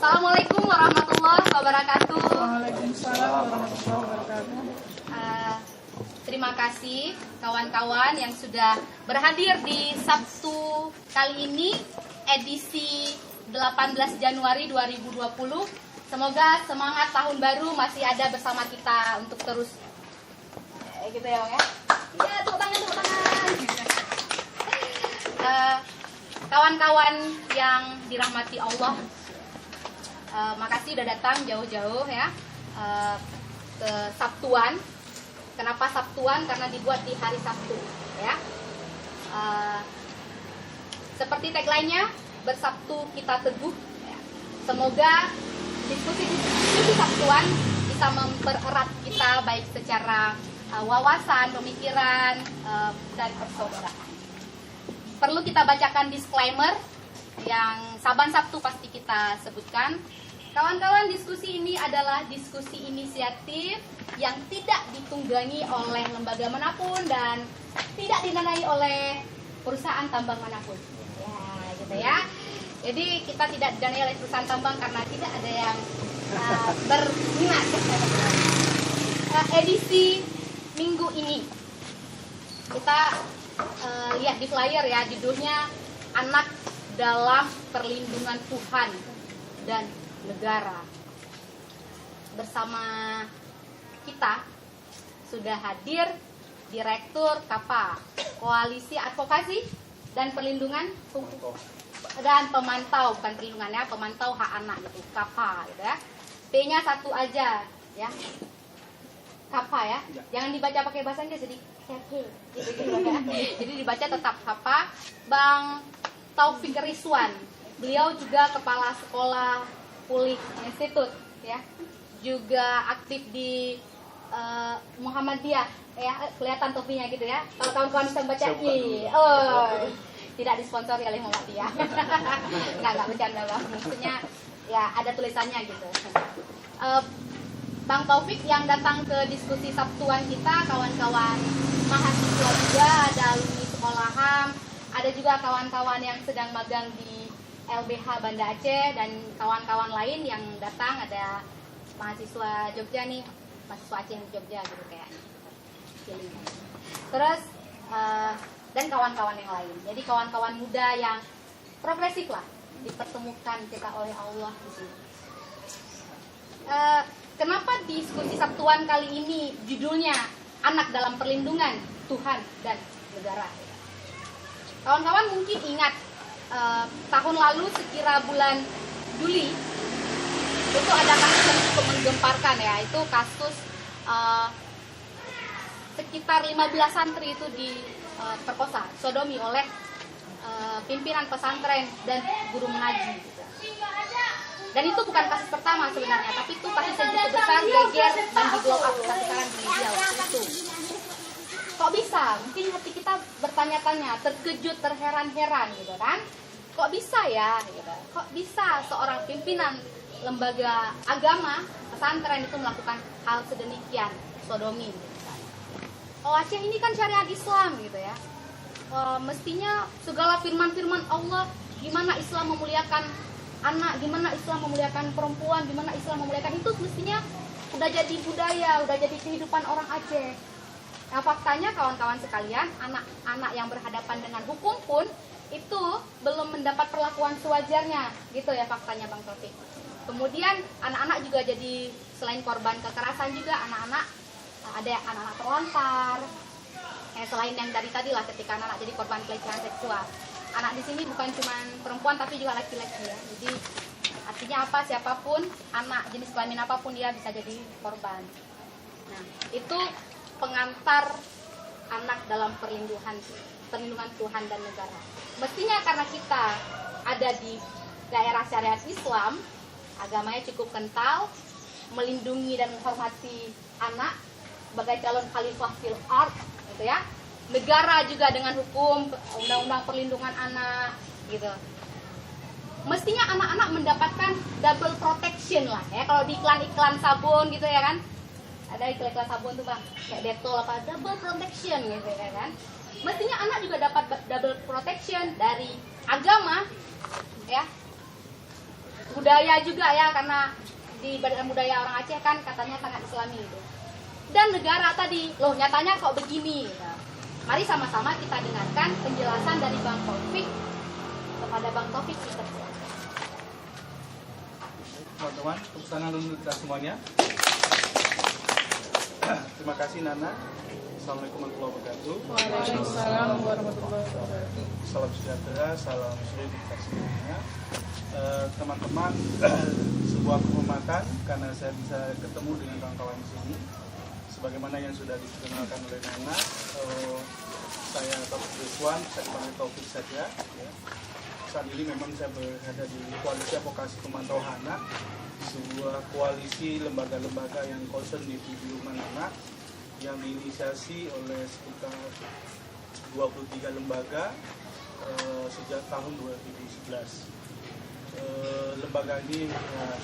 Assalamualaikum warahmatullahi wabarakatuh. Waalaikumsalam warahmatullahi wabarakatuh. Terima kasih kawan-kawan yang sudah berhadir di Sabtu kali ini, edisi 18 Januari 2020. Semoga semangat tahun baru masih ada bersama kita untuk terus gitu ya Bang ya. Iya, tepuk tangan. Kawan-kawan yang dirahmati Allah, makasih udah datang jauh-jauh ya ke Sabtuan. Kenapa Sabtuan? Karena dibuat di hari Sabtu ya. Seperti tagline-nya, bersabtu kita teguh ya. Semoga diskusi Sabtuan bisa mempererat kita baik secara wawasan, pemikiran, dan persaudaraan. Perlu kita bacakan disclaimer yang saban Sabtu pasti kita sebutkan. Kawan-kawan, diskusi ini adalah diskusi inisiatif yang tidak ditunggangi oleh lembaga manapun dan tidak didanai oleh perusahaan tambang manapun. Ya, gitu ya. Jadi kita tidak didanai oleh perusahaan tambang karena tidak ada yang berminat. Edisi minggu ini kita lihat di flyer ya, judulnya Anak dalam Perlindungan Tuhan dan Negara. Bersama kita sudah hadir Direktur KAPA, Koalisi Advokasi dan Perlindungan dan Pemantau, bukan perlindungannya, Pemantau Hak Anak gitu, KAPA gitu ya. P-nya satu aja ya. KAPA ya. Jangan dibaca pakai bahasa Inggris jadi gitu ya. Jadi dibaca tetap KAPA. Bang Taufik Rizwan, beliau juga Kepala Sekolah Pulih Institut ya. Juga aktif di Muhammadiyah ya, kelihatan topinya gitu ya. Kalau kawan-kawan bisa baca tidak disponsori oleh Muhammadiyah. Enggak bercanda Bang. Maksudnya ya ada tulisannya gitu. Bang Taufik yang datang ke diskusi Sabtuan kita, kawan-kawan mahasiswa juga, ada alumni sekolah HAM, ada juga kawan-kawan yang sedang magang di LBH Banda Aceh dan kawan-kawan lain yang datang, ada mahasiswa Jogja nih, mahasiswa Aceh di Jogja gitu kayaknya. Terus dan kawan-kawan yang lain. Jadi kawan-kawan muda yang progresif lah dipertemukan kita oleh Allah di sini. Kenapa diskusi Sabtuan kali ini judulnya Anak dalam Perlindungan Tuhan dan Negara? Kawan-kawan mungkin ingat tahun lalu sekira bulan Juli itu ada kasus yang cukup menggemparkan ya, itu kasus sekitar 15 santri itu diperkosa, sodomi oleh pimpinan pesantren dan guru mengaji gitu. Dan itu bukan kasus pertama sebenarnya, tapi itu kasus yang cukup besar, geger dan di blow up besar-besaran di media waktu itu. Kok bisa? Mungkin hati kita bertanya-tanya, terkejut, terheran-heran gitu kan? Kok bisa ya? Gitu. Kok bisa seorang pimpinan lembaga agama pesantren itu melakukan hal sedemikian, sodomi? Gitu kan? Oh, Aceh ini kan syariat Islam gitu ya. Mestinya segala firman-firman Allah, gimana Islam memuliakan anak, gimana Islam memuliakan perempuan, gimana Islam memuliakan itu mestinya udah jadi budaya, udah jadi kehidupan orang Aceh. Nah, faktanya kawan-kawan sekalian, anak-anak yang berhadapan dengan hukum pun itu belum mendapat perlakuan sewajarnya, gitu ya faktanya Bang Taufik. Kemudian anak-anak juga jadi selain korban kekerasan juga anak-anak ada anak-anak terlantar. Selain yang dari tadi lah ketika anak-anak jadi korban pelecehan seksual. Anak di sini bukan cuma perempuan tapi juga laki-laki ya. Jadi artinya apa, siapapun, anak jenis kelamin apapun dia bisa jadi korban. Nah, itu pengantar anak dalam perlindungan Tuhan dan negara. Mestinya karena kita ada di daerah syariat Islam, agamanya cukup kental, melindungi dan menghormati anak sebagai calon khalifah fil ard gitu ya. Negara juga dengan hukum undang-undang perlindungan anak gitu. Mestinya anak-anak mendapatkan double protection lah ya. Kalau di iklan-iklan sabun gitu ya kan, ada iklan sabun tuh Bang, kayak Dettol apa, double protection gitu ya kan. Mestinya anak juga dapat double protection dari agama ya. budaya juga ya, karena di badan budaya orang Aceh kan katanya sangat Islami gitu. Dan negara tadi, loh nyatanya kok begini gitu. Mari sama-sama kita dengarkan penjelasan dari Bang Taufik kepada Bang Taufik kita. Teman-teman, tepuk tangan dulu kita semuanya. Terima kasih Nana. Assalamualaikum warahmatullahi wabarakatuh. Waalaikumsalam warahmatullahi wabarakatuh. Salam sejahtera, salam suri kita semuanya. Teman-teman, sebuah kehormatan karena saya bisa ketemu dengan kawan-kawan di sini. Sebagaimana yang sudah dikenalkan oleh Nana, saya Taufik Rizwan, saya dipanggil Taufik saja. Ya. Saat ini memang saya berada di Koalisi Advokasi Pemantau Anak, sebuah koalisi lembaga-lembaga yang concern di perlindungan anak yang diinisiasi oleh sekitar 23 lembaga sejak tahun 2011. Lembaga ini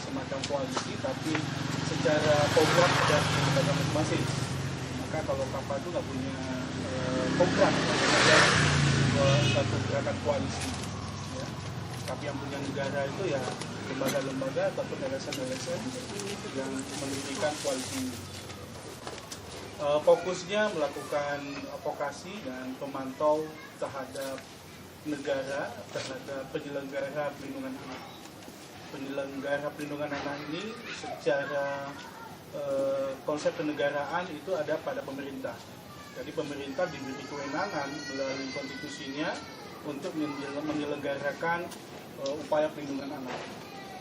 semacam koalisi, tapi secara program ada di lembaga masing-masing. Maka kalau KAPA itu nggak punya program, ada satu gerakan koalisi. Ya. Tapi yang punya negara itu ya lembaga-lembaga ataupun LSM yang mendirikan koalisi ini. Fokusnya melakukan advokasi dan pemantau terhadap negara, terhadap penyelenggara perlindungan anak. Penyelenggara perlindungan anak ini secara konsep kenegaraan itu ada pada pemerintah. Jadi pemerintah diberi kewenangan melalui konstitusinya untuk menyelenggarakan upaya perlindungan anak.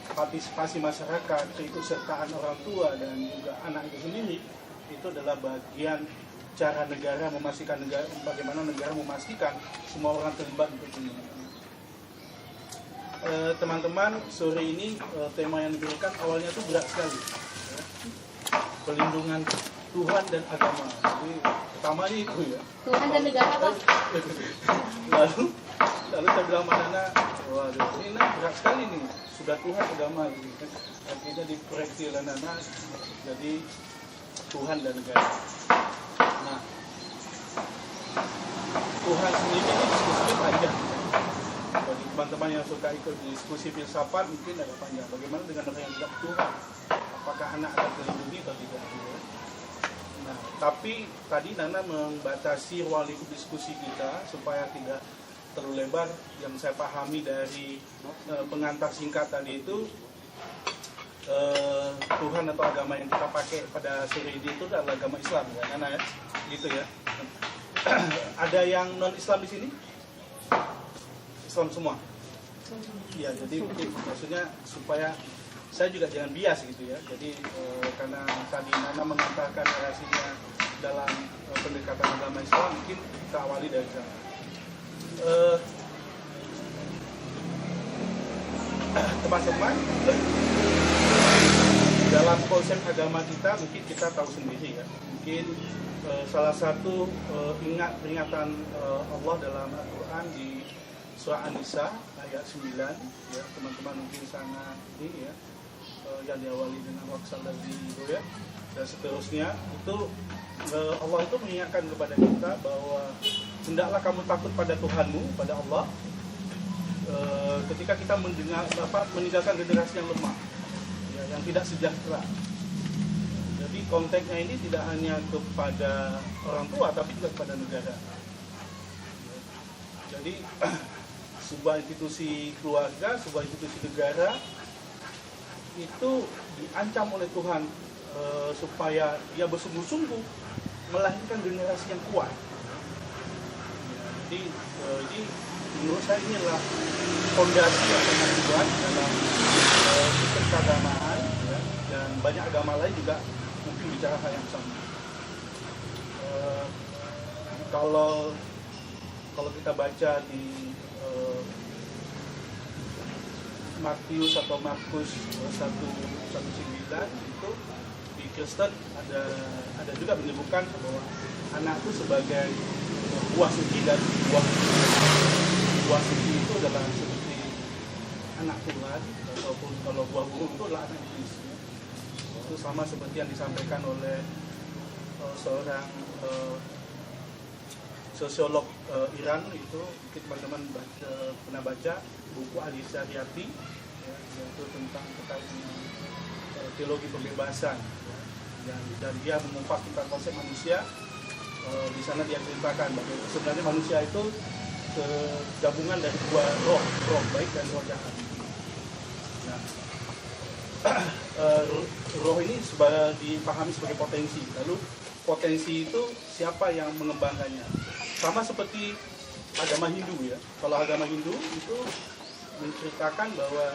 Partisipasi masyarakat, keikutsertaan orang tua dan juga anak itu sendiri itu adalah bagian cara negara memastikan bagaimana negara memastikan semua orang terlibat untuk perlindungan anak. Teman-teman, sore ini tema yang diberikan awalnya itu berat sekali, ya. Perlindungan Tuhan dan agama. Jadi pertamanya itu ya. Tuhan dan negara apa? lalu saya bilang sama Nana, waduh ini berat sekali nih, sudah Tuhan agama gitu. Akhirnya dikoreksi oleh Nana jadi Tuhan dan negara. Nah, Tuhan sendiri ini diskusinya panjang. Bagi teman-teman yang suka ikut diskusi filsafat mungkin agak panjang. Bagaimana dengan orang yang tidak Tuhan? Apakah anak akan terlindungi atau tidak? Nah, tapi tadi Nana membatasi ruang lingkup diskusi kita supaya tidak terlalu lebar. Yang saya pahami dari pengantar singkat tadi itu, Tuhan atau agama yang kita pakai pada sore ini itu adalah agama Islam, ya Nana ya, gitu ya. Ada yang non Islam di sini? Islam semua? Iya, jadi mungkin maksudnya supaya saya juga jangan bias gitu ya. Jadi karena tadi Nana mengantarkan narasinya dalam pendekatan agama Islam, mungkin kita awali dari sana. Teman-teman, dalam konsep agama kita mungkin kita tahu sendiri ya. Mungkin salah satu ingat peringatan Allah dalam Al-Quran di surah An-Nisa ayat 9 ya, teman-teman mungkin sangat ini ya, yang diawali dengan waqsaladzi ya dan seterusnya itu Allah itu mengingatkan kepada kita bahwa hendaklah kamu takut pada Tuhanmu, pada Allah, ketika kita meninggalkan generasi yang lemah ya, yang tidak sejahtera. Jadi konteksnya ini tidak hanya kepada orang tua tapi juga kepada negara. Jadi sebuah institusi keluarga, sebuah institusi negara itu diancam oleh Tuhan supaya dia bersungguh-sungguh melahirkan generasi yang kuat. Jadi menurut saya inilah fondasi yang sangat kuat dalam sistem keagamaan ya, dan banyak agama lain juga mungkin bicara hal yang sama. Kalau kita baca di Markus 1:9 itu di Kristen ada juga menyebutkan bahwa anak itu sebagai buah suci dan buah suci itu adalah seperti anak Tuhan, ataupun kalau buah buruk itu adalah anak iblis. Itu sama seperti yang disampaikan oleh seorang sosiolog Iran itu, mungkin teman-teman pernah baca buku Ali Syariati ya, yaitu tentang terkait dengan teologi pembebasan, ya, dan dia mengungkap tentang konsep manusia. Di sana dia ceritakan bahwa sebenarnya manusia itu gabungan dari dua roh baik dan roh jahat. Nah, roh ini dipahami sebagai potensi. Lalu potensi itu siapa yang mengembangkannya? Sama seperti agama Hindu ya. Kalau agama Hindu itu menceritakan bahwa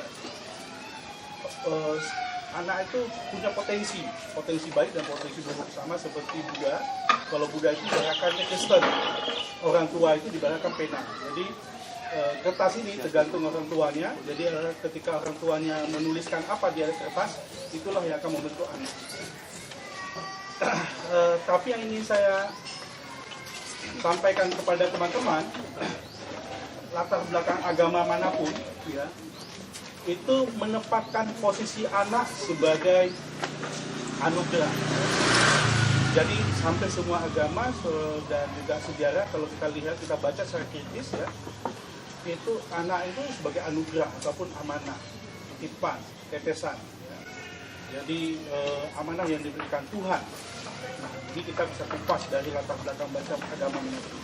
anak itu punya potensi baik dan potensi buruk, sama seperti Buddha. Kalau Buddha itu dibahayakannya Kristen, orang tua itu dibahayakan pena. Jadi kertas ini tergantung orang tuanya. Jadi ketika orang tuanya menuliskan apa di atas kertas, itulah yang akan membentuk anak. Tapi yang ingin saya sampaikan kepada teman-teman, latar belakang agama manapun, ya, itu menempatkan posisi anak sebagai anugerah. Jadi sampai semua agama dan juga sejarah, kalau kita lihat, kita baca secara kritis ya, itu anak itu sebagai anugerah ataupun amanah, titipan, tetesan. Ya. Jadi amanah yang diberikan Tuhan. Nah, ini kita bisa kupas dari latar belakang baca agama manapun.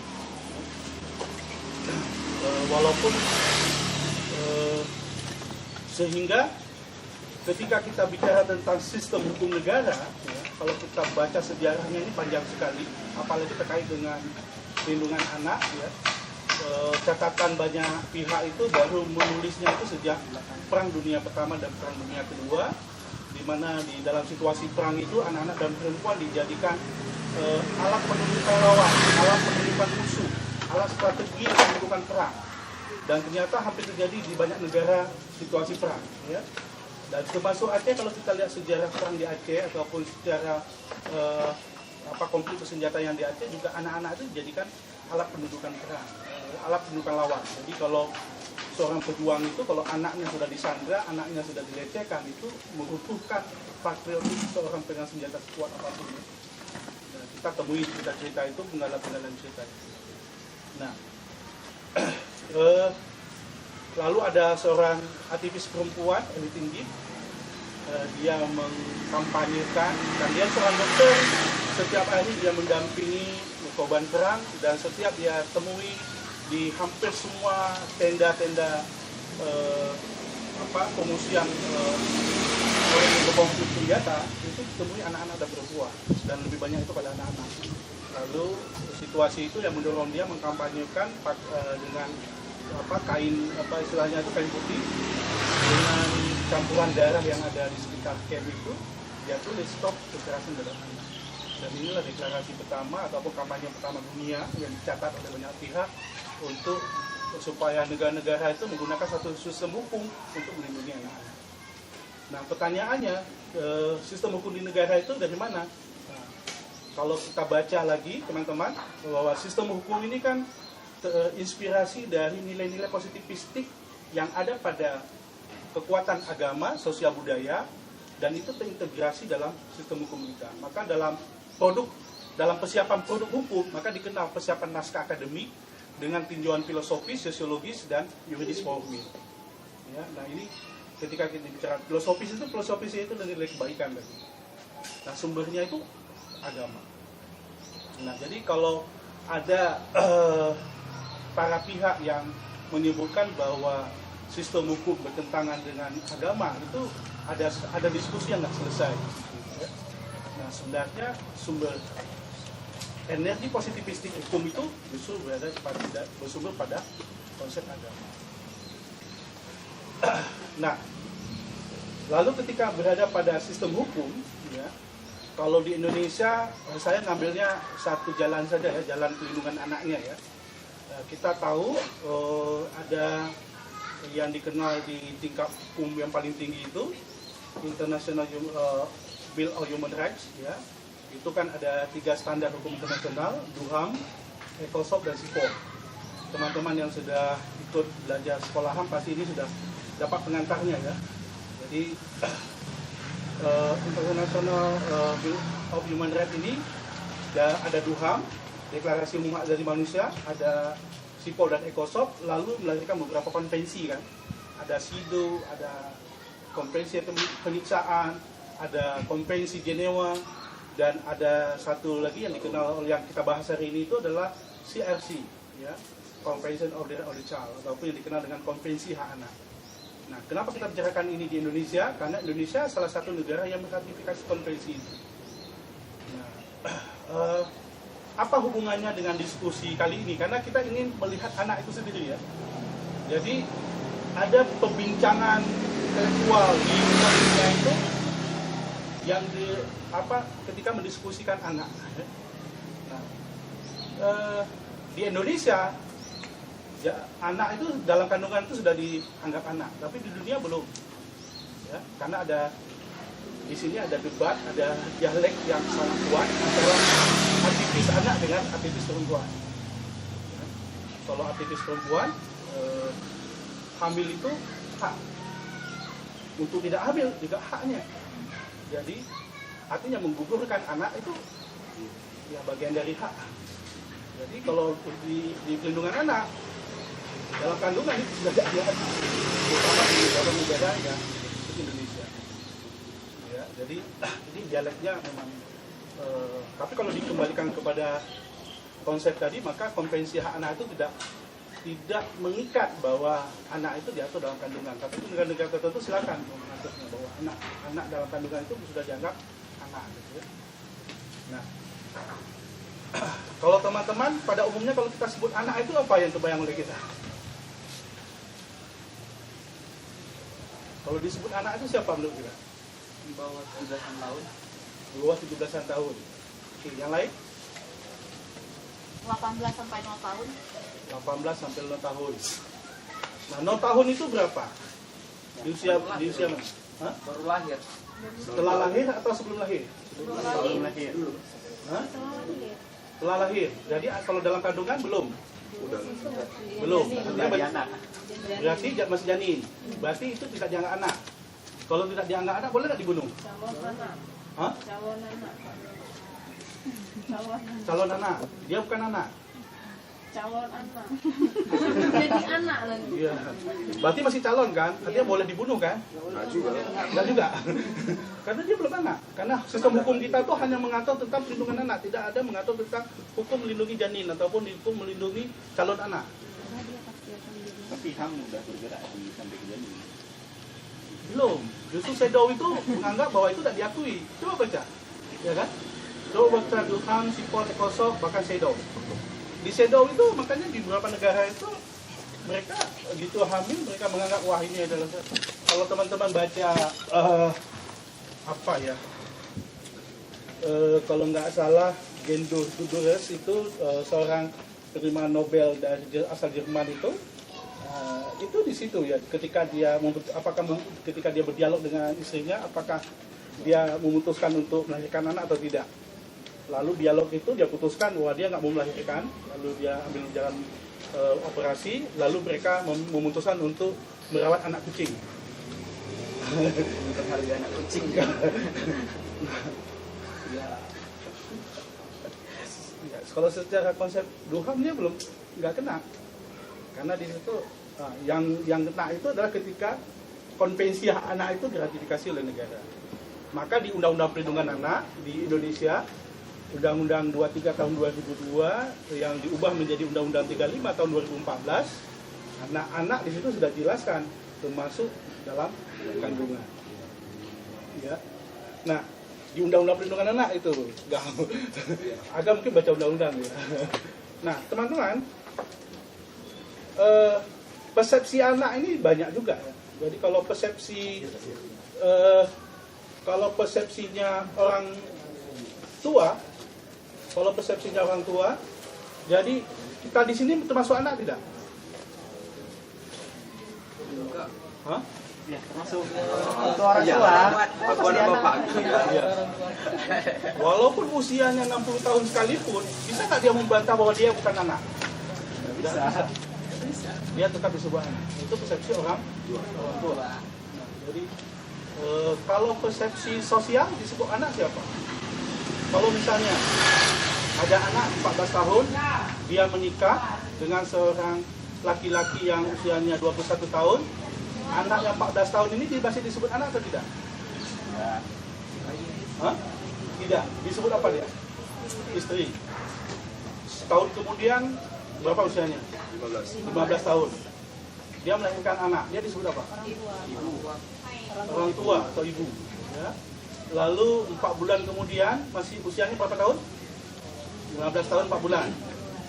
Walaupun sehingga ketika kita bicara tentang sistem hukum negara, ya, kalau kita baca sejarahnya ini panjang sekali, apalagi terkait dengan perlindungan anak, ya, catatan banyak pihak itu baru menulisnya itu sejak Perang Dunia Pertama dan Perang Dunia Kedua, di mana di dalam situasi perang itu anak-anak dan perempuan dijadikan alat penunjukan lawan, alat penunjukan musuh, alat strategi penunjukan perang. Dan ternyata hampir terjadi di banyak negara situasi perang, ya. Dan termasuk Aceh, kalau kita lihat sejarah perang di Aceh ataupun sejarah konflik bersenjata yang di Aceh, juga anak-anak itu dijadikan alat pendudukan perang, alat pendudukan lawan. Jadi kalau seorang pejuang itu, kalau anaknya sudah disandra, anaknya sudah dilecehkan, itu meruntuhkan patriotisme seorang pegang senjata sekuat apapun. Nah, kita temui cerita-cerita itu, penggalan-penggalan cerita itu. Nah, lalu ada seorang aktivis perempuan, Elie Tinggi, dia mengkampanyekan, dan dia seorang dokter, setiap hari dia mendampingi korban perang, dan setiap dia temui di hampir semua tenda-tenda pengungsian orang yang berkonflik senjata, itu ditemui anak-anak dan perempuan, dan lebih banyak itu pada anak-anak. Lalu situasi itu yang mendorong dia mengkampanyekan dengan kain, istilahnya itu kain putih dengan campuran darah yang ada di sekitar camp itu, dia tulis stop kekerasan terhadap anak. Dan inilah deklarasi pertama ataupun kampanye pertama dunia yang dicatat oleh banyak pihak untuk supaya negara-negara itu menggunakan satu sistem hukum untuk melindungi anak-anak. Nah, pertanyaannya, sistem hukum di negara itu dari mana? Nah, kalau kita baca lagi teman-teman, bahwa sistem hukum ini kan terinspirasi dari nilai-nilai positivistik yang ada pada kekuatan agama, sosial budaya, dan itu terintegrasi dalam sistem hukum kita. Maka dalam persiapan produk hukum, maka dikenal persiapan naskah akademik dengan tinjauan filosofis, sosiologis, dan yuridis formil. Ya, nah ini ketika kita bicara filosofis itu nilai kebaikan lagi. Nah, sumbernya itu agama. Nah, jadi kalau ada para pihak yang menyebutkan bahwa sistem hukum bertentangan dengan agama, itu ada diskusi yang nggak selesai. Nah, sebenarnya sumber energi positivistik hukum itu justru bersumber pada konsep agama. Nah, lalu ketika berada pada sistem hukum, ya, kalau di Indonesia saya ngambilnya satu jalan saja ya, jalan pelindungan anaknya ya. Kita tahu ada yang dikenal di tingkat hukum yang paling tinggi itu International Bill of Human Rights, ya. Itu kan ada 3 standar hukum internasional, DUHAM, ECOSOC, dan SIPOR. Teman-teman yang sudah ikut belajar sekolah HAM pasti ini sudah dapat pengantarnya ya. Jadi International Bill of Human Rights ini ada DUHAM, Deklarasi Umum Hak Asasi Manusia, ada SIPOR dan ECOSOC, lalu melahirkan beberapa konvensi kan. ada SIDO, ada Konvensi Penyiksaan, ada Konvensi Jenewa, dan ada satu lagi yang dikenal yang kita bahas hari ini itu adalah CRC, ya, Convention of the Child, ataupun yang dikenal dengan Konvensi Hak Anak. Nah, kenapa kita bicarakan ini di Indonesia? Karena Indonesia salah satu negara yang meratifikasi konvensi ini. Nah, apa hubungannya dengan diskusi kali ini? Karena kita ingin melihat anak itu sendiri, ya. Jadi ada pembincangan intelektual di Indonesia itu yang ketika mendiskusikan anak. Nah, di Indonesia ya, anak itu dalam kandungan itu sudah dianggap anak, tapi di dunia belum. Ya, karena di sini ada debat, ada dialek yang sangat kuat antara aktivis anak dengan aktivis perempuan. Ya, kalau aktivis perempuan, hamil itu hak. Untuk tidak hamil juga haknya. Jadi artinya menggugurkan anak itu ya bagian dari hak. Jadi kalau di pelindungan anak dalam kandungan itu sudah ada, terutama di dalam negara ya Indonesia. Ya, jadi dialeknya memang. Tapi kalau dikembalikan kepada konsep tadi, maka konvensi hak anak itu tidak mengikat bahwa anak itu diatur dalam kandungan. Tapi di negara-negara tertentu silakan mengaturnya bahwa anak dalam kandungan itu sudah dianggap anak. Gitu ya. Nah, kalau teman-teman pada umumnya kalau kita sebut anak itu apa yang terbayang oleh kita? Kalau disebut anak itu siapa menurut kita? Di bawah 17-an tahun. Di bawah 17-an tahun. Oke, yang lain? 18 sampai 0 tahun. 18 sampai 0 tahun. Nah, 0 tahun itu berapa? Di usia mana? Hah? Baru lahir. Setelah lahir atau sebelum lahir? Sebelum lahir. Hah? Setelah lahir. Jadi kalau dalam kandungan belum? Belum. Berarti masih janin. Berarti itu tidak dianggap anak. Kalau tidak dianggap anak, boleh nggak dibunuh? Hah? Calon anak. Dia bukan anak. Calon anak. Jadi anak lagi. Iya. Berarti masih calon kan? Artinya boleh dibunuh kan? Enggak juga. Karena dia belum anak. Karena sistem hukum kita tuh hanya mengatur tentang perlindungan anak, tidak ada mengatur tentang hukum melindungi janin ataupun hukum melindungi calon anak. Tapi HAM sudah bergerak sampai ke janin. Belum. Justru CEDAW itu menganggap bahwa itu tidak diakui. Coba baca. Ya kan? Coba baca HAM, SIPOL, ECOSOC, bahkan CEDAW. Di CEDAW itu makanya di beberapa negara itu mereka gitu hamil, mereka menganggap wah ini adalah, kalau teman-teman baca kalau nggak salah Gendo Dudures itu seorang penerima Nobel dari asal Jerman itu di situ ya, ketika dia ketika dia berdialog dengan istrinya, apakah dia memutuskan untuk melahirkan anak atau tidak. Lalu dialog itu dia putuskan bahwa dia nggak mau melahirkan, lalu dia ambil jalan operasi, lalu mereka memutuskan untuk merawat anak kucing. Untuk harga anak kucing. Ya, kalau secara konsep duhamnya belum nggak kena, karena di situ yang kena itu adalah ketika konvensi hak anak itu diratifikasi oleh negara. Maka di Undang-Undang Perlindungan Anak di Indonesia, Undang-Undang 23 tahun 2002 yang diubah menjadi Undang-Undang 35 tahun 2014, anak-anak di situ sudah dijelaskan termasuk dalam kandungan. Ya. Nah, di Undang-Undang Perlindungan Anak itu agak mungkin baca undang-undang ya. Nah, teman-teman, persepsi anak ini banyak juga ya. Jadi kalau persepsinya orang tua, jadi kita di sini termasuk anak tidak? Enggak. Hah? Ya, termasuk Orang tua. Aku ada bapak. Iya. Walaupun usianya 60 tahun sekalipun, bisa nggak dia membantah bahwa dia bukan anak? Bisa. Dia tetap disebut anak. Itu persepsi orang tua. Nah, jadi kalau persepsi sosial disebut anak siapa? Kalau misalnya ada anak 14 tahun, dia menikah dengan seorang laki-laki yang usianya 21 tahun, anak yang 14 tahun ini masih disebut anak atau tidak? Hah? Tidak. Disebut apa dia? Istri. Setahun kemudian berapa usianya? 15 tahun. Dia melahirkan anak. Dia disebut apa? Orang tua atau ibu. Ya. Lalu 4 bulan kemudian masih usianya berapa tahun? 15 tahun 4 bulan.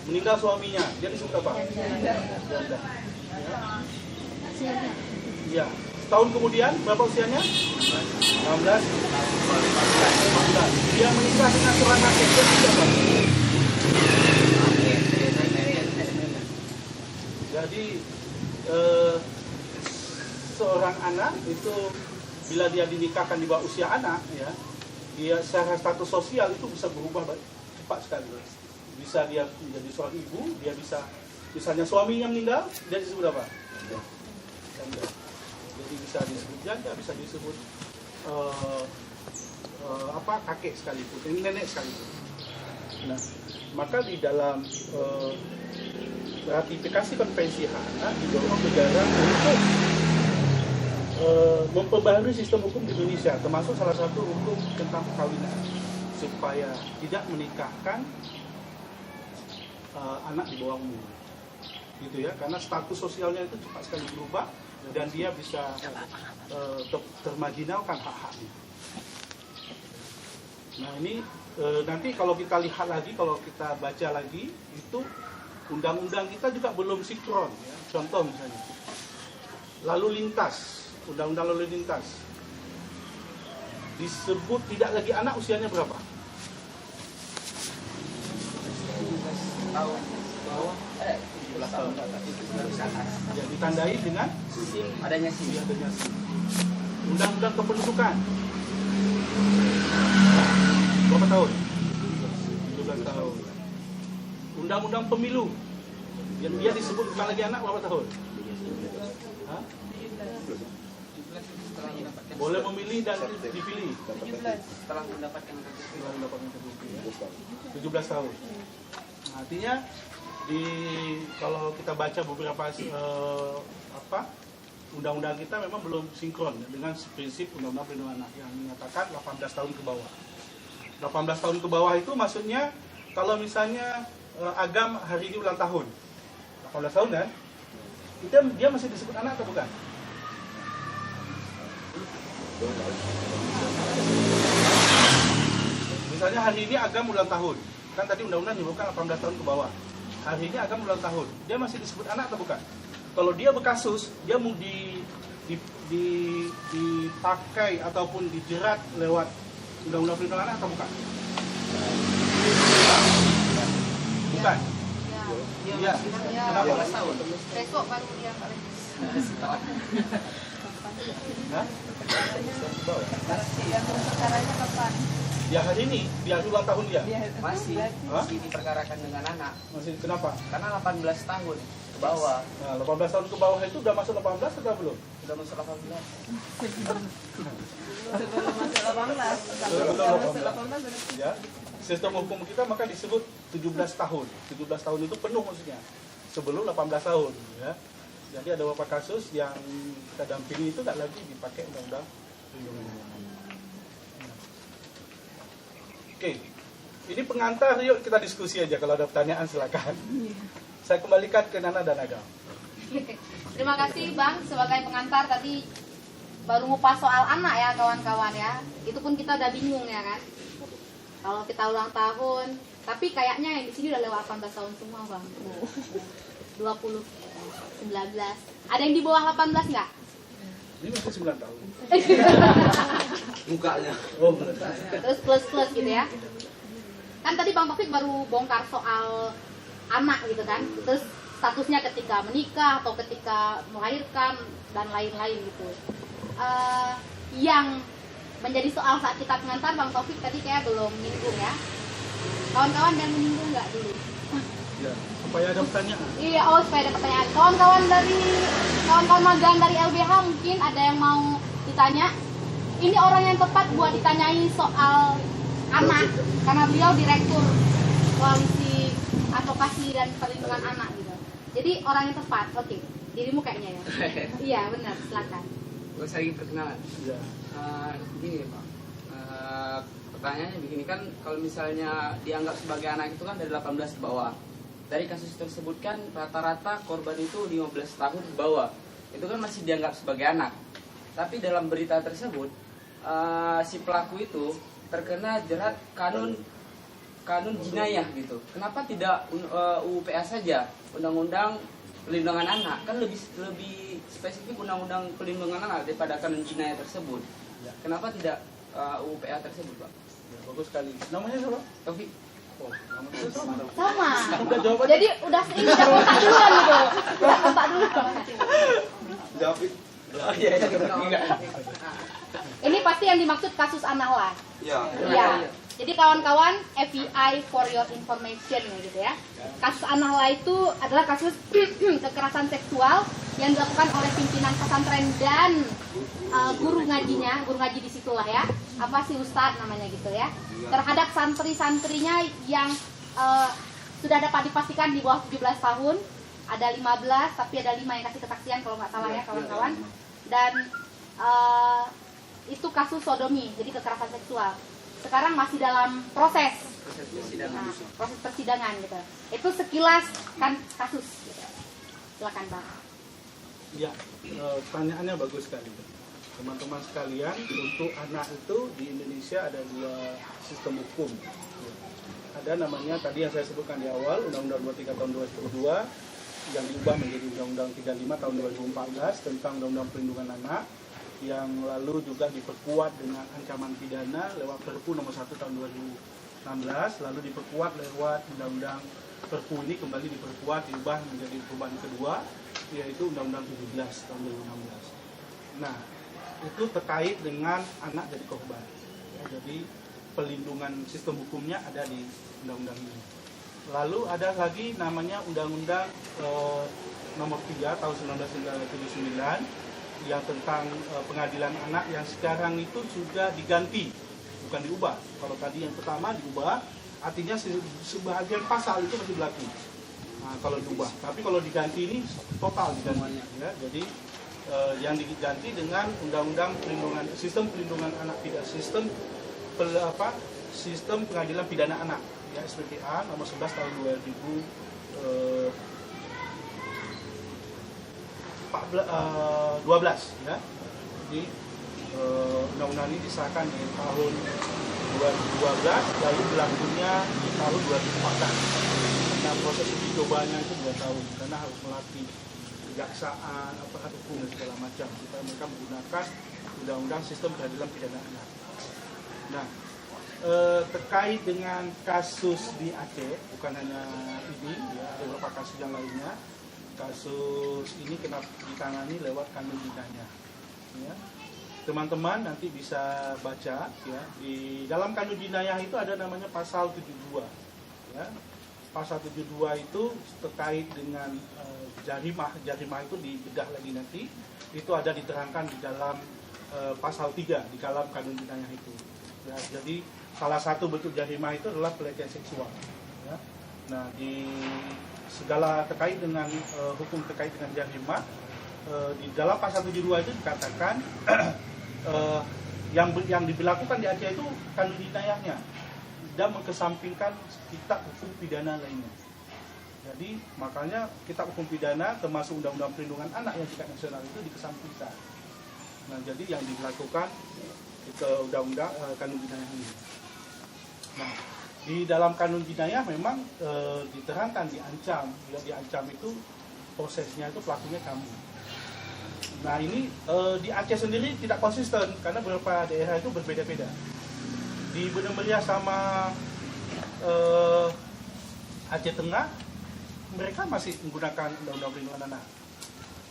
Meninggal suaminya. Dia disebut apa? Janda. Ya. Setahun kemudian berapa usianya? 16 bulan. Dia menikah dengan seorang kakek. Dia disebut apa? Jadi seorang anak itu bila dia dinikahkan di bawah usia anak, ya, dia secara status sosial itu bisa berubah cepat sekali. Bisa dia menjadi seorang ibu, dia bisa misalnya suaminya meninggal, dia disebut apa? Janda. Jadi bisa disebut janda, bisa disebut kakek sekalipun, nenek sekalipun. Nah, maka di dalam ratifikasi konvensi HANA didorong negara untuk memperbaharui sistem hukum di Indonesia, termasuk salah satu hukum tentang perkawinan, supaya tidak menikahkan anak di bawah umur, gitu ya, karena status sosialnya itu cepat sekali berubah dan dia bisa termarginalkan hak-haknya. Nah ini nanti kalau kita lihat lagi, kalau kita baca lagi, itu undang-undang kita juga belum sinkron, ya. Contoh misalnya lalu lintas, undang-undang lalu lintas disebut tidak lagi anak, usianya berapa? Tahun. Ya, ditandai dengan Adanya SIM. Undang-undang kependudukan berapa tahun? 17 tahun. Undang-undang pemilu yang dia disebut bukan lagi anak, berapa tahun? Hah? Boleh memilih dan dipilih 17 setelah mendapatkan KTP. 17 tahun. Nah, artinya kalau kita baca beberapa undang-undang kita memang belum sinkron dengan prinsip undang-undang perlindungan anak yang menyatakan 18 tahun ke bawah. 18 tahun ke bawah itu maksudnya kalau misalnya Agam hari ini ulang tahun 18 tahun kan, dia masih disebut anak atau bukan? Misalnya hari ini Agam ulang tahun, kan tadi undang-undang menyebutkan 18 tahun ke bawah. Hari ini Agam ulang tahun, dia masih disebut anak atau bukan? Kalau dia berkasus, dia mau dipakai ataupun dijerat lewat undang-undang perlindungan anak atau bukan? Bukan. Iya. Kenapa? Besok baru dia Hah? Yang perkaranya kapan? Ya hari ini, dia ulang tahun dia. Masih diperkarakan dengan anak. Masih kenapa? Karena 18 tahun ke bawah. Nah, 18 tahun ke bawah itu udah masuk 18 atau belum? Sudah masuk 18. Sebelum masuk 18. Sebelum Kalau masuk 18. 18 berarti Ya. Sistem hukum kita maka disebut 17 tahun. 17 tahun itu penuh maksudnya. Sebelum 18 tahun, ya. Jadi ada beberapa kasus yang kita dampingi itu tidak lagi dipakai undang-undang perlindungan anak. Oke, ini pengantar, yuk kita diskusi aja, kalau ada pertanyaan silakan. Saya kembalikan ke Nana dan Agam. Terima kasih Bang sebagai pengantar tadi baru ngupas soal anak ya kawan-kawan ya. Itu pun kita udah bingung ya kan. Kalau kita ulang tahun, tapi kayaknya yang di sini udah lewat 18 tahun semua Bang. 20, 19. Ada yang di bawah 18 nggak? Ini masih 9 tahun. Mukanya. Oh, Terus plus gitu ya. Kan tadi Bang Taufik baru bongkar soal anak gitu kan. Terus statusnya ketika menikah atau ketika melahirkan dan lain-lain gitu. Yang menjadi soal saat kita pengantar Bang Taufik tadi kayak belum menyinggung ya. Kawan-kawan yang menyinggung nggak dulu? ya, supaya ada pertanyaan. Iya, supaya ada pertanyaan. Kawan-kawan magang dari LBH mungkin ada yang mau ditanya. Ini orang yang tepat buat ditanyai soal anak, karena beliau direktur koalisi advokasi dan perlindungan anak gitu. Jadi orang yang tepat. Oke. Dirimu kayaknya ya. Iya benar, silakan. Gue lagi perkenalan. Ya. Gini Pak, pertanyaannya begini kan, kalau misalnya dianggap sebagai anak itu kan dari 18 ke bawah. Dari kasus tersebut kan rata-rata korban itu 15 tahun ke bawah. Itu kan masih dianggap sebagai anak. Tapi dalam berita tersebut si pelaku itu terkena jerat kanun jinayah gitu. Kenapa tidak UU PA saja, Undang-Undang Pelindungan Anak? Kan lebih spesifik Undang-Undang Pelindungan Anak daripada kanun jinayah tersebut. Kenapa tidak UU PA tersebut, Pak? Ya, bagus sekali. Namanya siapa? Taufik. Oh, namanya sama. Sama. Udah jawab aja. Jadi udah kontak duluan gitu. Udah kontak dulu. Jawab. Oh iya, enggak. Ini pasti yang dimaksud kasus Anahlah. Ya. Ya. Jadi kawan-kawan, FBI for your information gitu ya. Kasus Anahlah itu adalah kasus kekerasan seksual yang dilakukan oleh pimpinan pesantren dan guru ngajinya, guru ngaji di situlah ya. Apa sih Ustadz namanya gitu ya. Terhadap santri-santrinya yang sudah dapat dipastikan di bawah 17 tahun. Ada 15, tapi ada 5 yang kasih kesaksian kalau nggak salah ya kawan-kawan. Dan itu kasus sodomi, jadi kekerasan seksual. Sekarang masih dalam proses persidangan gitu. Itu sekilas kan kasus gitu. Silakan Bang. Ya, pertanyaannya bagus sekali. Teman-teman sekalian, untuk anak itu di Indonesia ada 2 sistem hukum. Ada namanya tadi yang saya sebutkan di awal, Undang-Undang 23 tahun 2002 yang diubah menjadi Undang-Undang 35 tahun 2014 tentang Undang-Undang Perlindungan Anak, yang lalu juga diperkuat dengan ancaman pidana lewat Perpu nomor 1 tahun 2016, lalu diperkuat lewat Undang-Undang Perpu ini kembali diperkuat, diubah menjadi perubahan kedua, yaitu Undang-Undang 17 tahun 2016. Nah, itu terkait dengan anak jadi korban. Ya, jadi pelindungan sistem hukumnya ada di undang-undang ini. Lalu ada lagi namanya Undang-Undang nomor 3 tahun 1979 yang tentang pengadilan anak, yang sekarang itu sudah diganti, bukan diubah. Kalau tadi yang pertama diubah, artinya sebagian pasal itu masih berlaku. Nah, kalau diubah, tapi kalau diganti ini total diganti. Ya. Jadi yang diganti dengan Undang-Undang Sistem Pelindungan Anak Pidana, Sistem Pengadilan Pidana Anak, ya SPPA nomor 11 tahun 2012 ya. Jadi undang-undang ini disahkan di tahun 2012, lalu berlakunya di tahun 2014. Nah, proses uji cobanya itu 2 tahun karena harus melatih kejaksaan, aparat hukum dan segala macam supaya mereka menggunakan Undang-Undang Sistem Peradilan Pidana Anak. Nah, terkait dengan kasus di Aceh, bukan hanya ini, ya, ada beberapa kasus yang lainnya. Kasus ini kena ditangani lewat kanun jinayah. Ya. Teman-teman nanti bisa baca, ya, di dalam kanun jinayah itu ada namanya pasal 72. Ya. Pasal 72 itu terkait dengan jarimah itu dibedah lagi nanti. Itu ada diterangkan di dalam pasal 3 di dalam kanun jinayah itu. Ya, jadi salah satu bentuk jarimah itu adalah pelecehan seksual. Ya. Nah, di segala terkait dengan hukum terkait dengan jarimah, di dalam pasal 72 itu dikatakan yang diberlakukan di Aceh itu kanun jinayahnya dan mengesampingkan kitab hukum pidana lainnya. Jadi makanya kitab hukum pidana termasuk Undang-Undang Perlindungan Anak yang tingkat nasional itu dikesampingkan. Nah, jadi yang dilakukan ke undang-undang kanun jinayah ini. Nah, di dalam kanun jinayah memang diterangkan diancam, bila diancam itu prosesnya itu pelakunya kamu. Nah, ini di Aceh sendiri tidak konsisten karena beberapa daerah itu berbeda-beda. Di Benua Meriah sama Aceh Tengah mereka masih menggunakan Undang-Undang Perlindungan Anak.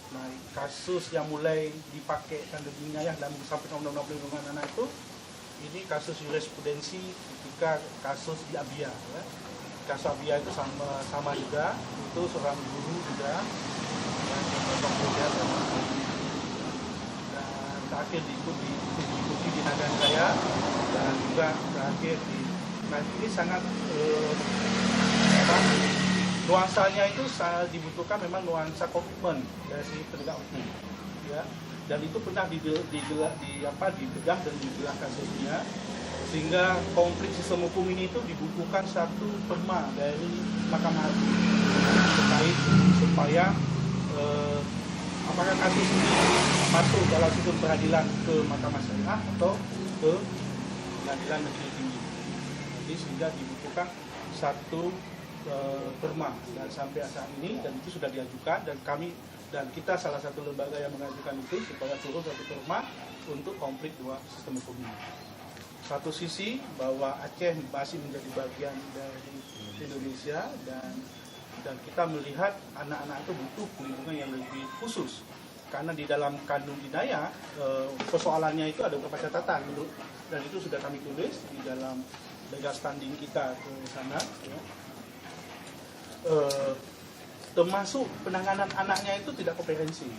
Nah, kasus yang mulai dipakai kanun jinayah dan sampai Undang-Undang Perlindungan Anak itu, ini kasus jurisprudensi ketika kasus di Abia. Ya. Kasus Abia itu sama juga, itu seorang guru juga yang kemudian dan terakhir diikuti di Nagan Jaya dan juga terakhir di. Nah, ini sangat nuansanya itu dibutuhkan memang nuansa komitmen dari penegak hukum, ya. Dan itu pernah dibedah dan dibelah kasusnya, sehingga konflik sistem hukum ini itu dibutuhkan satu perma dari Mahkamah Agung terkait supaya apakah kasus ini masuk dalam sistem peradilan ke Mahkamah Syariah atau ke Pengadilan Negeri Tinggi. Jadi sehingga dibutuhkan satu perma, dan sampai saat ini dan itu sudah diajukan, dan kita salah satu lembaga yang mengajukan itu supaya turun satu perma untuk konflik dua sistem hukum ini. Satu sisi bahwa Aceh masih menjadi bagian dari Indonesia, dan kita melihat anak-anak itu butuh perlindungan yang lebih khusus, karena di dalam kandung Hidayah persoalannya itu ada beberapa catatan, dan itu sudah kami tulis di dalam legal standing kita ke sana, ya. Termasuk penanganan anaknya itu tidak komprehensif.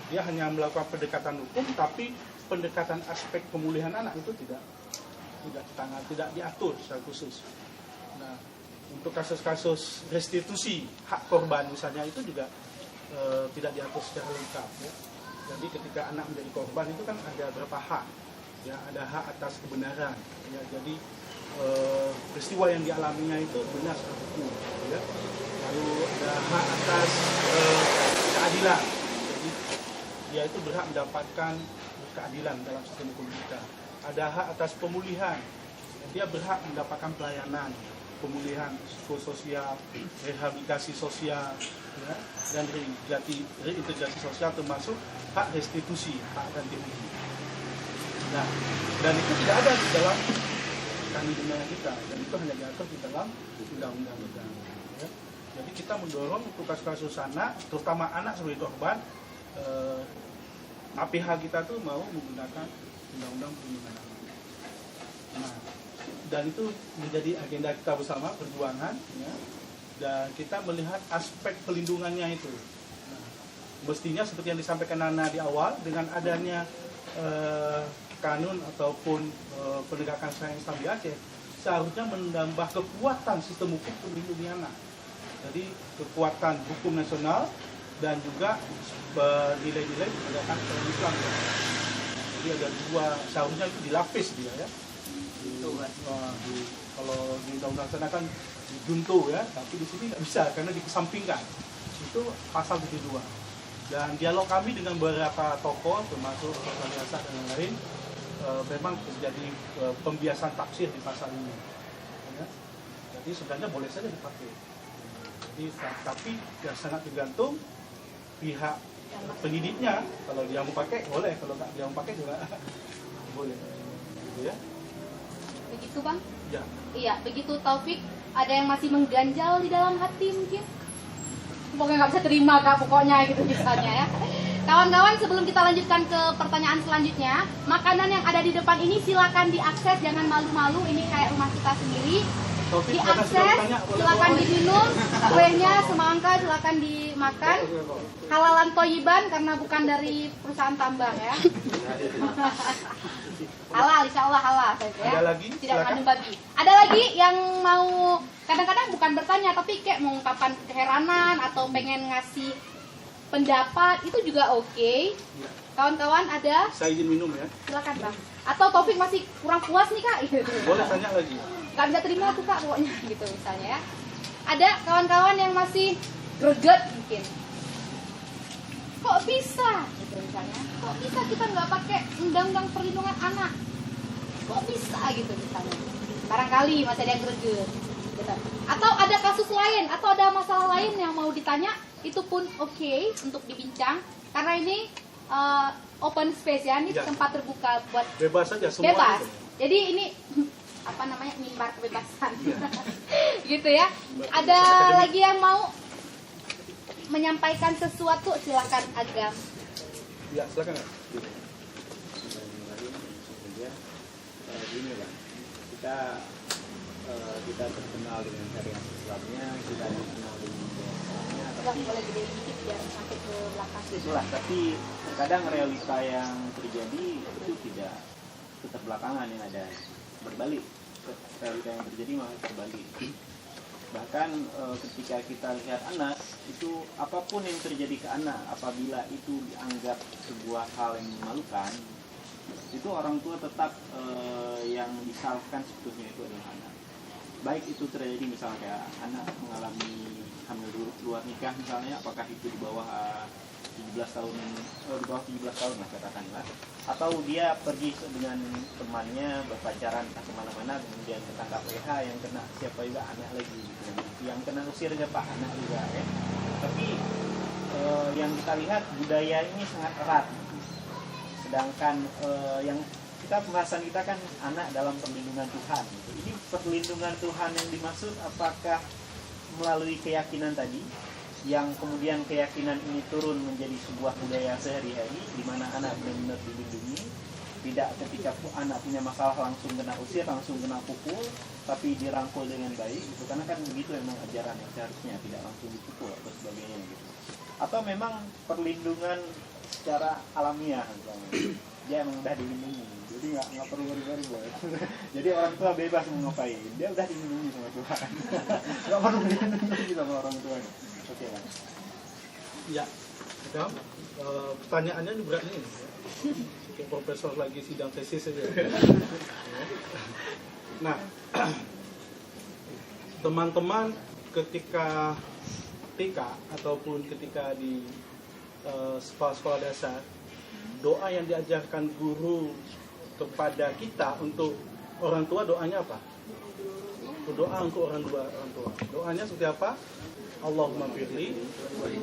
Dia hanya melakukan pendekatan hukum, tapi pendekatan aspek pemulihan anak itu tidak diatur secara khusus. Nah, untuk kasus-kasus restitusi hak korban misalnya itu juga tidak diatur secara lengkap, ya. Jadi ketika anak menjadi korban itu kan ada beberapa hak, ya, ada hak atas kebenaran, ya. Jadi peristiwa yang dialaminya itu benar secara hukum, ya. Lalu ada hak atas keadilan, jadi dia itu berhak mendapatkan keadilan dalam sistem hukum kita. Ada hak atas pemulihan, dia berhak mendapatkan pelayanan pemulihan psikososial, rehabilitasi sosial, ya, dan reintegrasi sosial, termasuk hak restitusi, hak ganti rugi. Nah, dan itu tidak ada di dalam kandung Hidayah kita, dan itu hanya diatur di dalam undang-undang kita. Ya. Jadi kita mendorong untuk kasus-kasus anak, terutama anak sebagai korban, APH kita tuh mau menggunakan undang-undang perlindungan anak. Nah, dan itu menjadi agenda kita bersama perjuangan, ya, dan kita melihat aspek pelindungannya itu. Nah, mestinya seperti yang disampaikan Nana di awal, dengan adanya kanun ataupun penegakan syariat Islam di Aceh, seharusnya menambah kekuatan sistem hukum melindungi anak. Jadi kekuatan hukum nasional dan juga nilai-nilai penegakan syariat Islam. Jadi ada dua, seharusnya itu dilapis dia, ya. Kalau di undang-undang sana kan dijunto, ya, tapi di sini nggak bisa karena dikesampingkan. Itu pasal 72. Dan dialog kami dengan beberapa tokoh, termasuk Prof. Yasa dan yang lain, memang terjadi pembiasan tafsir di pasal ini. Ya. Jadi sebenarnya boleh saja dipakai. Jadi, tapi ya sangat tergantung pihak penyidiknya. Kalau dia mau pakai boleh, kalau nggak dia mau pakai juga boleh. Gitu, ya. Begitu Bang? Ya. Iya, begitu Taufik. Ada yang masih mengganjal di dalam hati mungkin? Pokoknya nggak bisa terima Kak, pokoknya gitu misalnya, ya. Kawan-kawan, sebelum kita lanjutkan ke pertanyaan selanjutnya, makanan yang ada di depan ini silakan diakses, jangan malu-malu, ini kayak rumah kita sendiri. Diakses, silakan diminum, kuenya semangka silakan dimakan. Halalan toyiban karena bukan dari perusahaan tambang, ya. Halal, insya Allah halal, ya. Ada lagi? Tidak mengandung babi. Ada lagi yang mau, kadang-kadang bukan bertanya, tapi kayak mengungkapkan keheranan atau pengen ngasih pendapat, itu juga oke. Kawan-kawan ada? Saya izin minum, ya. Silakan Bang. Atau Taufik masih kurang puas nih Kak? Boleh tanya lagi. Gak bisa terima tuh Kak pokoknya gitu misalnya, ya. Ada kawan-kawan yang masih greget mungkin. Kok bisa? Gitu misalnya. Kok bisa kita nggak pakai undang-undang perlindungan anak? Kok bisa gitu misalnya? Barangkali masih ada yang greget. Gitu. Atau ada kasus lain atau ada masalah lain yang mau ditanya, itu pun oke untuk dibincang karena ini open space, ya, ini Ya. tempat terbuka buat Bebas saja semua. bebas. Itu. Jadi ini apa namanya, mimbar kebebasan, Ya. gitu ya. Ada lagi yang mau menyampaikan sesuatu, silakan Agam. Ya, silakan. Ya. Gini Bang, kita terkenal dengan syariat Islamnya, kita dikenal dengan Islamnya, Bang, boleh gede dikit biar sampai ke belakang. itulah, tapi terkadang realita yang terjadi itu tidak keterbelakangan, yang ada berbalik. Realita yang terjadi malah terbalik. Bahkan ketika kita lihat anak itu, apapun yang terjadi ke anak, apabila itu dianggap sebuah hal yang memalukan, itu orang tua tetap yang disalahkan sebetulnya itu adalah anak. Baik itu terjadi misalnya kayak anak mengalami hamil luar nikah misalnya, apakah itu di bawah 17 tahun, di bawah 17 tahun lah katakanlah, atau dia pergi dengan temannya berpacaran kemana-mana, kemudian ketangkap PH, yang kena siapa juga anak lagi gitu. Yang kena usir siapa, anak juga ya. Tapi yang kita lihat budaya ini sangat erat, sedangkan yang pembahasan kita kan anak dalam perlindungan Tuhan gitu. Ini perlindungan Tuhan yang dimaksud apakah melalui keyakinan tadi, yang kemudian keyakinan ini turun menjadi sebuah budaya sehari-hari di mana anak benar-benar dilindungi, tidak ketika anak punya masalah langsung kena usir, langsung kena pukul, tapi dirangkul dengan baik gitu. Karena kan begitu memang ajaran yang seharusnya, tidak langsung dipukul atau sebagainya gitu. Atau memang perlindungan secara alamiah misalnya, dia emang udah dilindungi, jadi nggak perlu worry-worry. Jadi orang tua bebas mau ngapain, dia udah dilindungi sama Tuhan, nggak perlu dilindungi sama orang tua. Oke lah. Ya, pertanyaannya juga berat nih. Kayak profesor lagi sidang tesis aja. Nah, teman-teman ketika TK ataupun ketika di sekolah-sekolah dasar, doa yang diajarkan guru kepada kita untuk orang tua, doanya apa? Doa untuk orang tua. Doanya seperti apa? Allahumma firli wali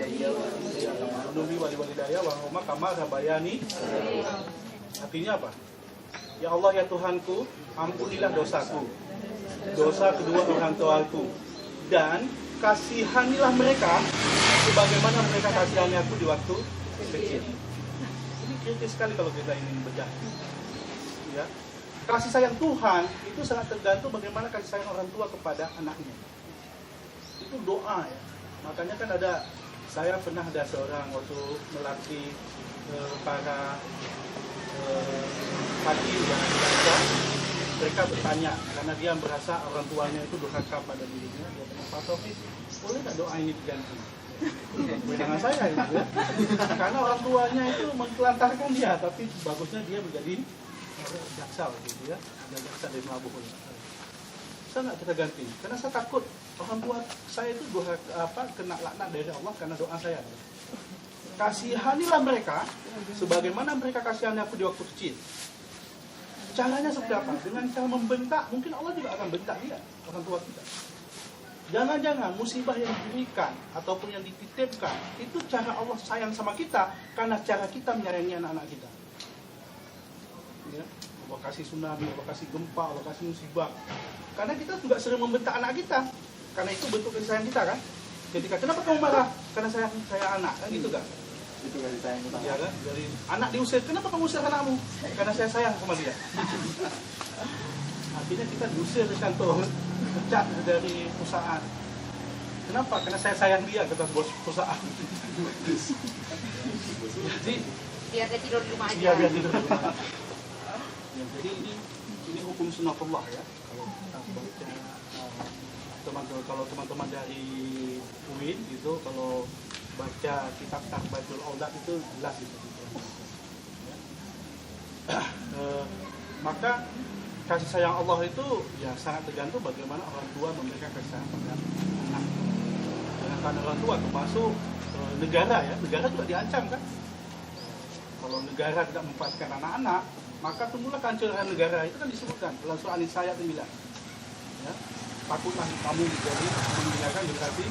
walidayya wa huma kama rabayani. Artinya apa? Ya Allah ya Tuhanku, ampunilah dosaku, dosa kedua orang tuaku, dan kasihanilah mereka sebagaimana mereka kasihani aku di waktu kecil. Ini kritis sekali kalau kita ingin bedah. Ya. Kasih sayang Tuhan itu sangat tergantung bagaimana kasih sayang orang tua kepada anaknya. Itu doa ya. Makanya kan saya pernah ada seorang waktu melatih para hakim yang ada, mereka bertanya karena dia merasa orang tuanya itu durhaka pada dirinya. Dia tanya, Pak Taufik, boleh nggak doa ini diganti? Kewenangan saya itu ya. Karena orang tuanya itu mentelantarkan dia, tapi bagusnya dia menjadi jaksa gitu ya, ada jaksa dari Mabuk. Saya nggak kita ganti, karena saya takut orang tua saya itu kena laknat dari Allah karena doa saya. Kasihanilah mereka sebagaimana mereka kasihani aku di waktu kecil. Caranya seperti apa? Dengan cara membentak, mungkin Allah juga akan bentak dia, orang tua kita. Jangan-jangan musibah yang diberikan ataupun yang dititipkan itu cara Allah sayang sama kita karena cara kita menyayangi anak-anak kita. Ya, Allah kasih tsunami, Allah kasih gempa, Allah kasih musibah. Karena kita juga sering membentak anak kita. Karena itu bentuk kasih sayang kita kan. Ketika kenapa kamu marah? Karena saya anak, kan gitu kan? Itu kasih sayang kita. Ya kan? Dari anak diusir, kenapa kamu usir anakmu? Karena saya sayang sama dia. Akhirnya kita diusir dari kantor, pecat dari perusahaan. Kenapa? Karena saya sayang dia, kata bos perusahaan. Jadi Biar dia tidur di rumah aja. iya, biar tidur di rumah. Ya, jadi ini hukum sunnatullah ya. Kalau baca kalau teman-teman dari UIN gitu, kalau baca kitab Tahbatul Aulad itu jelas gitu. Ya. Maka kasih sayang Allah itu ya sangat tergantung bagaimana orang tua memberikan kasih sayang pada anak. Jangan karena orang tua, termasuk negara ya, negara juga diancam kan. Kalau negara tidak memperhatikan anak-anak, maka tunggulah kehancuran negara. Itu kan disebutkan dalam surah An-Nisa ayat 9. Ya, takutlah kamu menjadi menggunakan generasi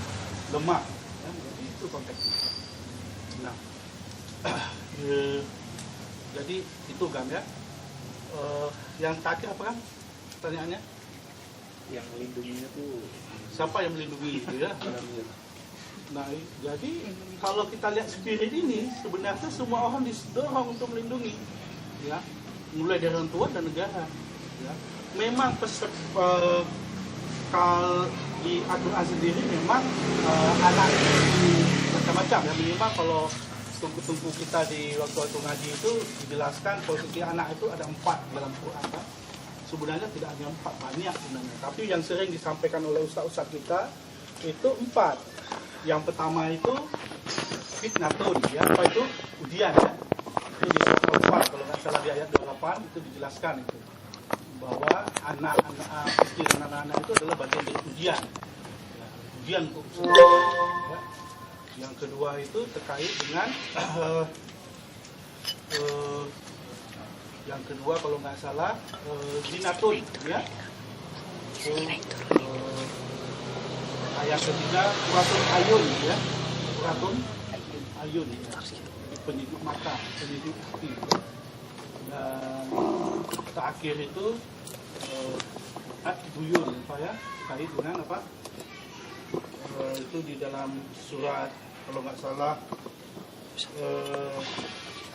lemah. Ya, jadi itu konteksnya. Nah, jadi itu kan ya. Yang terakhir apa kan pertanyaannya? Yang melindunginya tuh Siapa yang melindungi itu ya? Nah, jadi kalau kita lihat spirit ini, sebenarnya semua orang didorong untuk melindungi, ya, mulai dari orang tua dan negara. Ya. Memang kalau di Al-Quran sendiri memang anak macam-macam ya. Minimal kalau tungku-tungku kita di waktu-waktu ngaji itu dijelaskan posisi anak itu ada 4 dalam Quran kan. Sebenarnya tidak hanya 4, banyak sebenarnya. Tapi yang sering disampaikan oleh ustaz-ustaz kita itu 4. Yang pertama itu fitnatun, ya, apa itu? Ujian, ya. Itu di surat Al-Fat, kalau nggak salah di ayat 28 itu dijelaskan itu bahwa anak-anak itu adalah bagian dari ujian, ya, ujian untuk ya. Yang kedua itu terkait dengan yang kedua kalau nggak salah zinatun, ya. Ayat ketiga kuratun ayun, ya, kuratun ayun, ya. Penyejuk mata, penyejuk hati. Dan terakhir itu at-duyun, ya, terkait dengan apa? Itu di dalam surat kalau nggak salah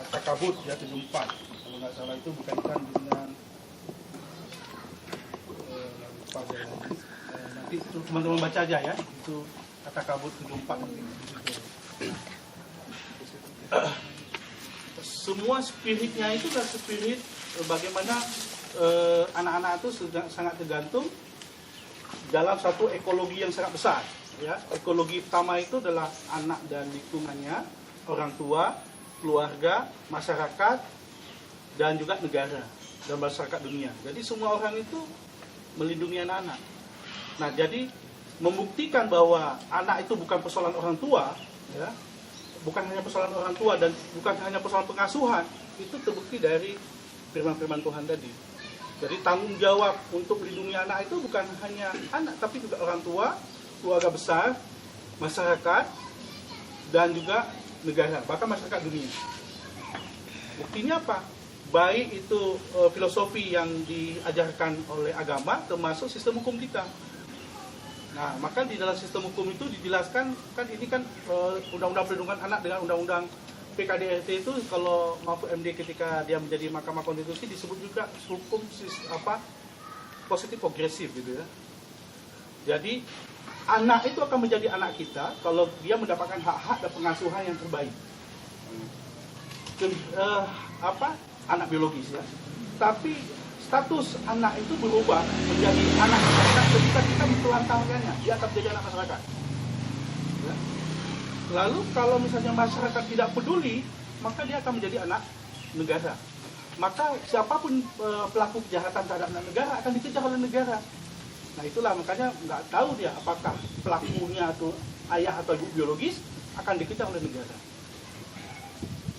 At-Takabut, ya, 74. Kalau nggak salah itu berkaitan dengan nanti teman-teman baca aja, ya, itu At-Takabut 74 nanti. Semua spiritnya itu adalah spirit bagaimana anak-anak itu sangat tergantung dalam satu ekologi yang sangat besar, ya. Ekologi pertama itu adalah anak dan lingkungannya, orang tua, keluarga, masyarakat, dan juga negara dan masyarakat dunia. Jadi semua orang itu melindungi anak-anak. Nah, jadi membuktikan bahwa anak itu bukan persoalan orang tua, ya, bukan hanya persoalan orang tua dan bukan hanya persoalan pengasuhan, itu terbukti dari firman-firman Tuhan tadi. Jadi tanggung jawab untuk melindungi anak itu bukan hanya anak, tapi juga orang tua, keluarga besar, masyarakat, dan juga negara, bahkan masyarakat dunia. Buktinya apa? Baik itu filosofi yang diajarkan oleh agama, termasuk sistem hukum kita. Nah, maka di dalam sistem hukum itu dijelaskan, kan ini kan Undang-Undang Perlindungan Anak dengan Undang-Undang PKDRT itu, kalau Mahfud MD ketika dia menjadi Mahkamah Konstitusi disebut juga hukum positif progresif, gitu, ya. Jadi anak itu akan menjadi anak kita kalau dia mendapatkan hak-hak dan pengasuhan yang terbaik. Anak biologis, ya. Tapi status anak itu berubah menjadi anak masyarakat ketika kita ditelantarkannya, dia akan menjadi anak masyarakat. Ya. Lalu kalau misalnya masyarakat tidak peduli, maka dia akan menjadi anak negara. Maka siapapun pelaku kejahatan terhadap anak negara akan dikejar oleh negara. Nah, itulah makanya nggak tahu dia apakah pelakunya atau ayah atau ibu biologis akan dikejar oleh negara.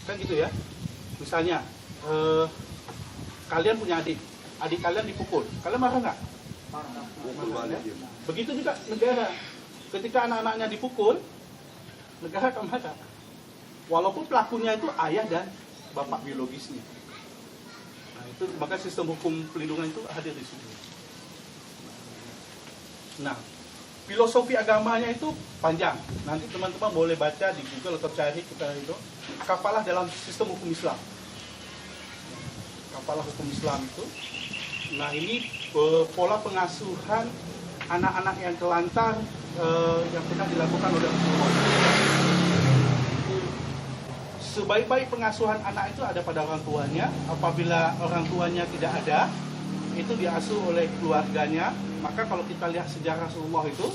Kan gitu, ya. Misalnya kalian punya adik kalian dipukul, kalian marah nggak? Marah, ya? Begitu juga negara, ketika anak-anaknya dipukul, negara akan marah, walaupun pelakunya itu ayah dan bapak biologisnya. Nah, itu maka sistem hukum pelindungan itu hadir di situ. Nah, filosofi agamanya itu panjang. Nanti teman-teman boleh baca di Google atau cari kita itu kafalah dalam sistem hukum Islam. Kafalah hukum Islam itu. Nah, ini pola pengasuhan anak-anak yang telantar yang pernah dilakukan oleh Rasulullah. Sebaik-baik pengasuhan anak itu ada pada orang tuanya. Apabila orang tuanya tidak ada, itu diasuh oleh keluarganya. Maka kalau kita lihat sejarah Rasulullah itu,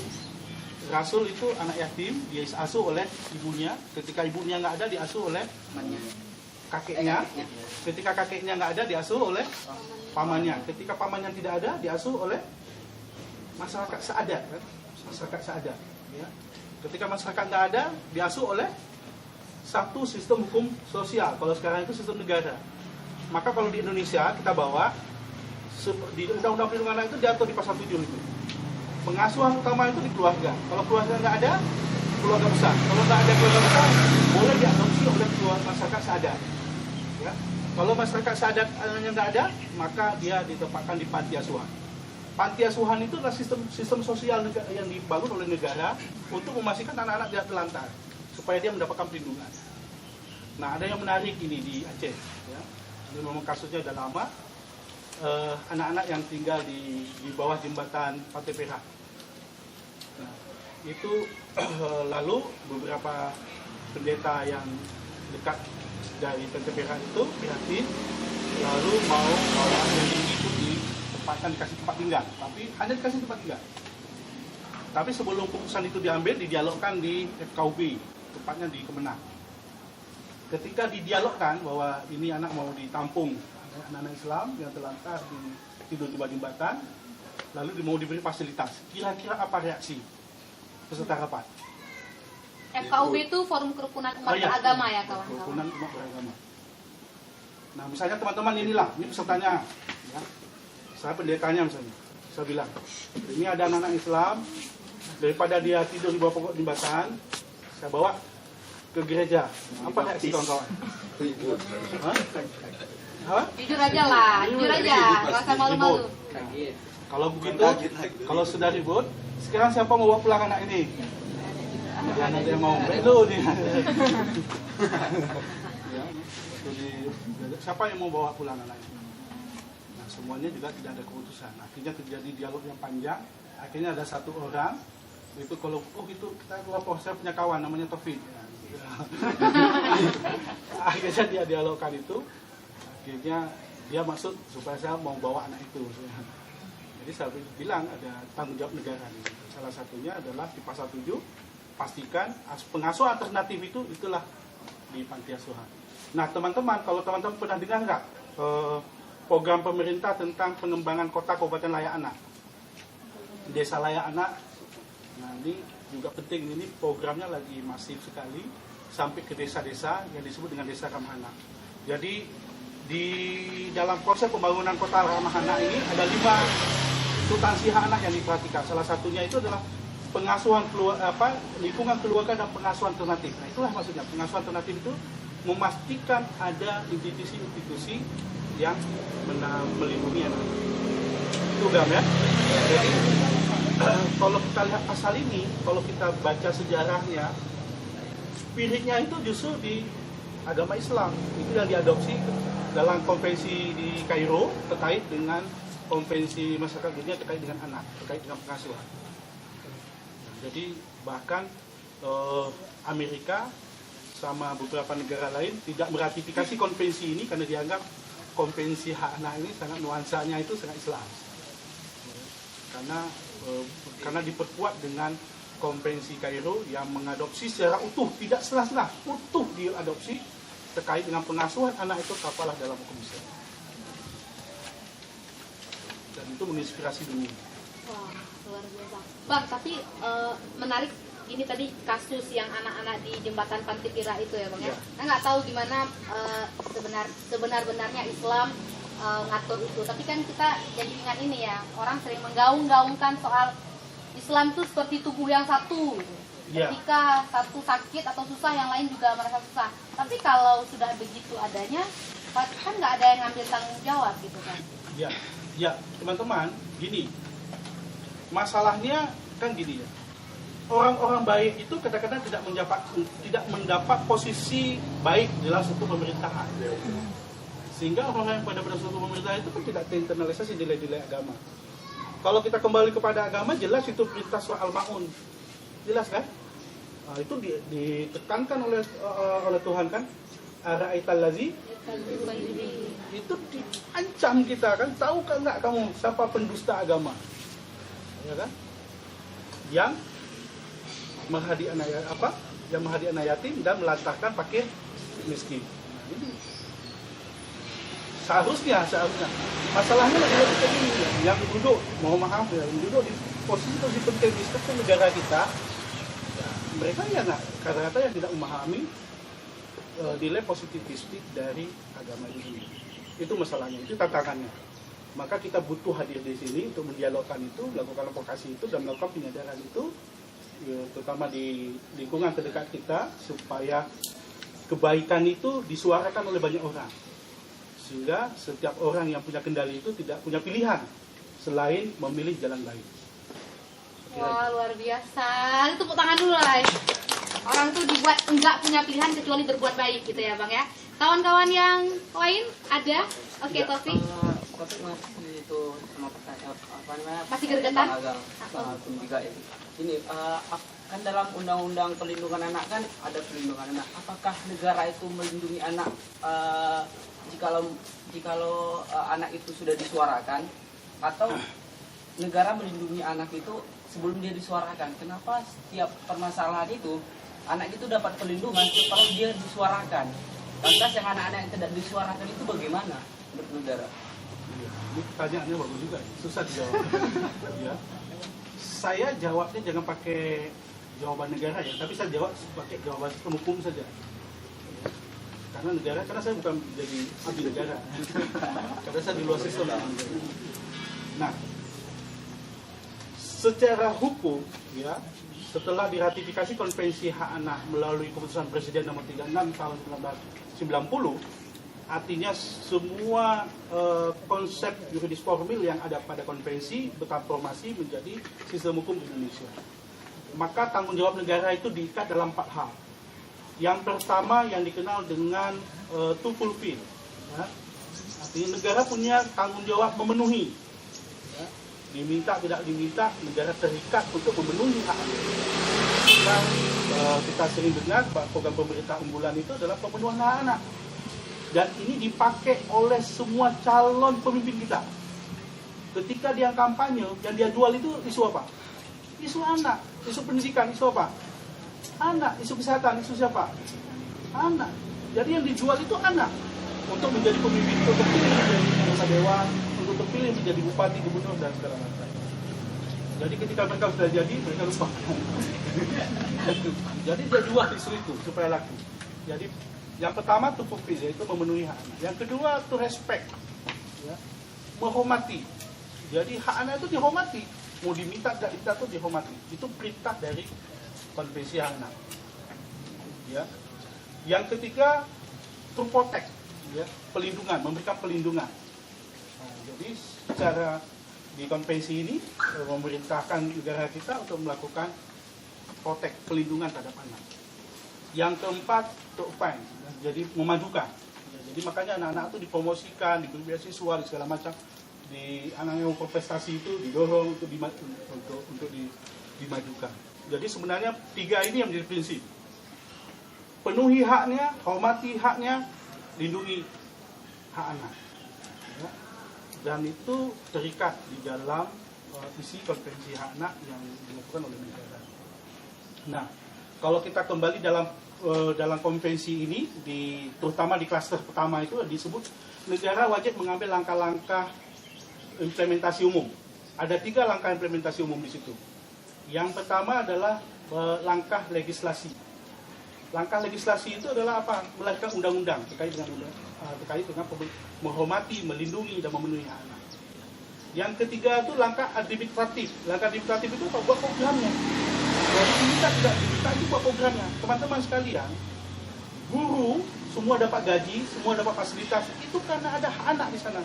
Rasul itu anak yatim, dia diasuh oleh ibunya. Ketika ibunya nggak ada, diasuh oleh kakeknya. Ketika kakeknya nggak ada, diasuh oleh pamannya. Ketika pamannya tidak ada, diasuh oleh masyarakat seadat, kan? Masyarakat seadat, ya. Ketika masyarakat nggak ada, diasuh oleh satu sistem hukum sosial. Kalau sekarang itu sistem negara. Maka kalau di Indonesia kita bawa di Undang-Undang Perlindungan Anak itu diatur di pasal 7 itu. Pengasuhan utama itu di keluarga. Kalau keluarga nggak ada, keluarga besar. Kalau nggak ada keluarga besar, boleh diadopsi oleh keluarga masyarakat seadat. Ya. Kalau masyarakat seadat yang nggak ada, maka dia ditempatkan di panti asuhan. Panti asuhan itu adalah sistem sosial yang dibangun oleh negara untuk memastikan anak-anak tidak terlantar, supaya dia mendapatkan perlindungan. Nah, ada yang menarik ini di Aceh. Ya. Ini memang kasusnya sudah lama. Anak-anak yang tinggal di bawah jembatan Pantai Perak. Nah, itu lalu beberapa pendeta yang dekat dari Pantai Perak itu prihatin, lalu mau bawa yang itu ditempatkan, dikasih tempat tinggal, tapi hanya dikasih tempat tinggal. Tapi sebelum keputusan itu diambil, didialogkan di FKUB, tepatnya di Kemenang. Ketika didialogkan bahwa ini anak mau ditampung, anak-anak Islam yang terlantar tidur di bawah jembatan, lalu mau diberi fasilitas. Kira-kira apa reaksi peserta rapat? FKUB itu Forum Kerukunan Umat Beragama ya kawan-kawan. Kerukunan Umat Beragama. Nah, misalnya teman-teman inilah, ini pesertanya, ya. Saya pendetanya misalnya. Saya bilang, ini ada anak-anak Islam, daripada dia tidur di bawah pokok jembatan, saya bawa ke gereja. Apa reaksi kawan-kawan? Hah? Jujur aja lah, jujur aja, rasa malu-malu. Kaget. Kalau begitu, kalau sudah ribut, sekarang siapa mau bawa pulang anak ini? Anak dia mau bedo nih. Ya, jadi siapa yang mau bawa pulang anak ini? Nah, semuanya juga tidak ada keputusan. Akhirnya terjadi dialog yang panjang. Akhirnya ada satu orang itu kalau gitu kita kelompok, saya punya kawan namanya Taufik. Akhirnya dia dialogkan itu. Akhirnya dia maksud supaya saya mau bawa anak itu. Jadi saya bilang ada tanggung jawab negara. Salah satunya adalah di pasal 7, pastikan pengasuhan alternatif itu itulah di panti asuhan. Nah teman-teman, kalau teman-teman pernah dengar nggak program pemerintah tentang pengembangan kota kabupaten layak anak, desa layak anak? Nah ini juga penting, ini programnya lagi masif sekali sampai ke desa-desa yang disebut dengan desa ramah anak. Jadi di dalam proses pembangunan kota ramah anak ini ada 5 substansi hak anak yang diperhatikan. Salah satunya itu adalah pengasuhan lingkungan keluarga dan pengasuhan alternatif. Nah itulah maksudnya pengasuhan alternatif itu memastikan ada institusi-institusi yang melindungi anak. Itu udah ya. Jadi kalau kita lihat pasal ini, kalau kita baca sejarahnya, spiritnya itu justru di agama Islam. Itu yang diadopsi dalam konvensi di Kairo terkait dengan konvensi masyarakat dunia terkait dengan anak, terkait dengan pengasuhan. Jadi bahkan Amerika sama beberapa negara lain tidak meratifikasi konvensi ini karena dianggap konvensi hak anak ini sangat nuansanya itu sangat Islam. Karena diperkuat dengan konvensi Kairo yang mengadopsi secara utuh, tidak setengah-setengah, utuh diadopsi terkait dengan pengasuhan anak itu kafalah dalam hukum Islam. Dan itu menginspirasi dunia. Wah, luar biasa. Bang, tapi menarik ini tadi kasus yang anak-anak di jembatan Pantipira itu ya Bang ya. Saya nggak tahu gimana sebenar-benarnya Islam ngatur itu. Tapi kan kita jadi ingat ini ya, orang sering menggaung-gaungkan soal Islam itu seperti tubuh yang satu. Ketika satu sakit atau susah, yang lain juga merasa susah. Tapi kalau sudah begitu adanya, kan nggak ada yang ngambil tanggung jawab gitu kan? Ya teman-teman, gini. Masalahnya kan gini ya. Orang-orang baik itu kadang-kadang tidak mendapat posisi baik dalam suatu pemerintahan. Sehingga orang-orang yang pada suatu pemerintahan itu kan tidak terinternalisasi nilai-nilai agama. Kalau kita kembali kepada agama, jelas itu perintah surah Al-Ma'un. Jelas kan? Nah, itu ditekankan oleh Tuhan kan. Ara'aital ladzi, itu diancam kita kan. Tahukah enggak kamu siapa pendusta agama? Ya kan? Yang menghadi anak yatim dan melantarkan fakir miskin. Nah, ini seharusnya masalahnya adalah ini yang duduk, mohon maaf ya, yang duduk di posisi penting di negara kita, ya, mereka ya kata-kata yang tidak memahami nilai positivistik dari agama ini. Itu masalahnya, itu tantangannya. Maka kita butuh hadir di sini untuk mendialogkan itu, melakukan advokasi itu dan melakukan penyadaran itu, ya, terutama di lingkungan terdekat kita, supaya kebaikan itu disuarakan oleh banyak orang. Sehingga setiap orang yang punya kendali itu tidak punya pilihan selain memilih jalan lain. Wah, luar biasa. Tepuk tangan dulu lah. Orang tuh dibuat enggak punya pilihan kecuali berbuat baik gitu ya Bang ya. Kawan-kawan yang lain ada? Oke, Taufik. Taufik masih itu sama pertanyaan apa namanya? Masih gergetan? Juga itu. Ini kan dalam undang-undang perlindungan anak kan ada perlindungan anak. Apakah negara itu melindungi anak jikalau anak itu sudah disuarakan, atau negara melindungi anak itu sebelum dia disuarakan. Kenapa setiap permasalahan itu anak itu dapat perlindungan setelah dia disuarakan? Lantas yang anak-anak yang tidak disuarakan itu bagaimana menurut negara? Ini pertanyaannya bagus juga, susah dijawab. Ya. Saya jawabnya jangan pakai jawaban negara ya, tapi saya jawab pakai jawaban sistem hukum saja. Karena saya bukan jadi abdi negara, karena saya di luar sistem. Nah, secara hukum ya, setelah diratifikasi Konvensi Hak Anak melalui keputusan Presiden nomor 36 tahun 1990, artinya semua konsep yuridis formil yang ada pada konvensi bertransformasi menjadi sistem hukum di Indonesia. Maka tanggung jawab negara itu diikat dalam 4 hal. Yang pertama yang dikenal dengan to fulfill. Ya. Artinya negara punya tanggung jawab memenuhi. Ya. Diminta tidak diminta, negara terikat untuk memenuhi hak. Dan kita sering dengar program pemerintah unggulan itu adalah pemenuhan hak anak. Dan ini dipakai oleh semua calon pemimpin kita. Ketika dia kampanye, yang dia jual itu isu apa? Isu anak, isu pendidikan, isu apa? Anak, isu kesehatan, isu siapa? Anak. Jadi yang dijual itu anak. Untuk menjadi pemimpin, untuk terpilih menjadi anggota dewan, untuk terpilih menjadi bupati, gubernur, dan segala macam. Jadi ketika mereka sudah jadi, mereka lupa. Jadi dia jual isu itu supaya laku. Jadi yang pertama to fulfill, yaitu memenuhi hak anak. Yang kedua to respect, ya, menghormati. Jadi hak anak itu dihormati. Mau diminta tidak diminta itu dihormati. Itu perintah dari Konvensi Hak Anak. Ya. Yang ketiga to protect, ya, pelindungan, memberikan pelindungan. Nah, jadi secara di konvensi ini memerintahkan negara kita untuk melakukan protect, pelindungan terhadap anak. Yang keempat to find, jadi memajukan. Ya, jadi makanya anak-anak itu dipromosikan, diberi beasiswa, di segala macam. Di anak yang berprestasi itu didorong untuk dimajukan. Jadi sebenarnya 3 ini yang menjadi prinsip. Penuhi haknya, hormati haknya, lindungi hak anak. Ya. Dan itu terikat di dalam isi Konvensi Hak Anak yang dilakukan oleh negara. Nah, kalau kita kembali dalam konvensi ini, terutama di klaster pertama itu disebut negara wajib mengambil langkah-langkah implementasi umum. Ada 3 langkah implementasi umum di situ. Yang pertama adalah langkah legislasi. Langkah legislasi itu adalah apa? Melahirkan undang-undang terkait dengan menghormati, melindungi, dan memenuhi hak anak. Yang ketiga itu langkah administratif. Langkah administratif itu apa? Buat programnya. Jadi diminta tidak diminta itu buat programnya. Teman-teman sekalian, guru semua dapat gaji, semua dapat fasilitas. Itu karena ada hak anak di sana.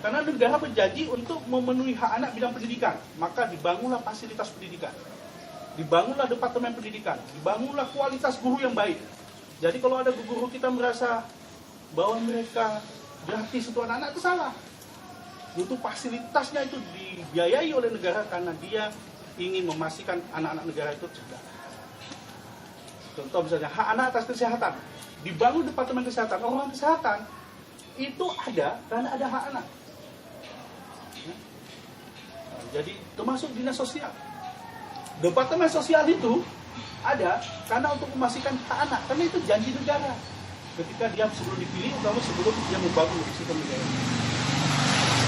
Karena negara berjanji untuk memenuhi hak anak bidang pendidikan, maka dibangunlah fasilitas pendidikan, dibangunlah departemen pendidikan, dibangunlah kualitas guru yang baik. Jadi kalau ada guru kita merasa bahwa mereka gratis untuk anak-anak, itu salah. Untuk fasilitasnya itu dibiayai oleh negara karena dia ingin memastikan anak-anak negara itu cerdas. Contoh misalnya hak anak atas kesehatan, dibangun departemen kesehatan, orang kesehatan itu ada karena ada hak anak. Jadi termasuk dinas sosial. Departemen sosial itu ada karena untuk memastikan hak anak, karena itu janji negara. Ketika dia sebelum dipilih atau sebelum dia membangun sistem negara,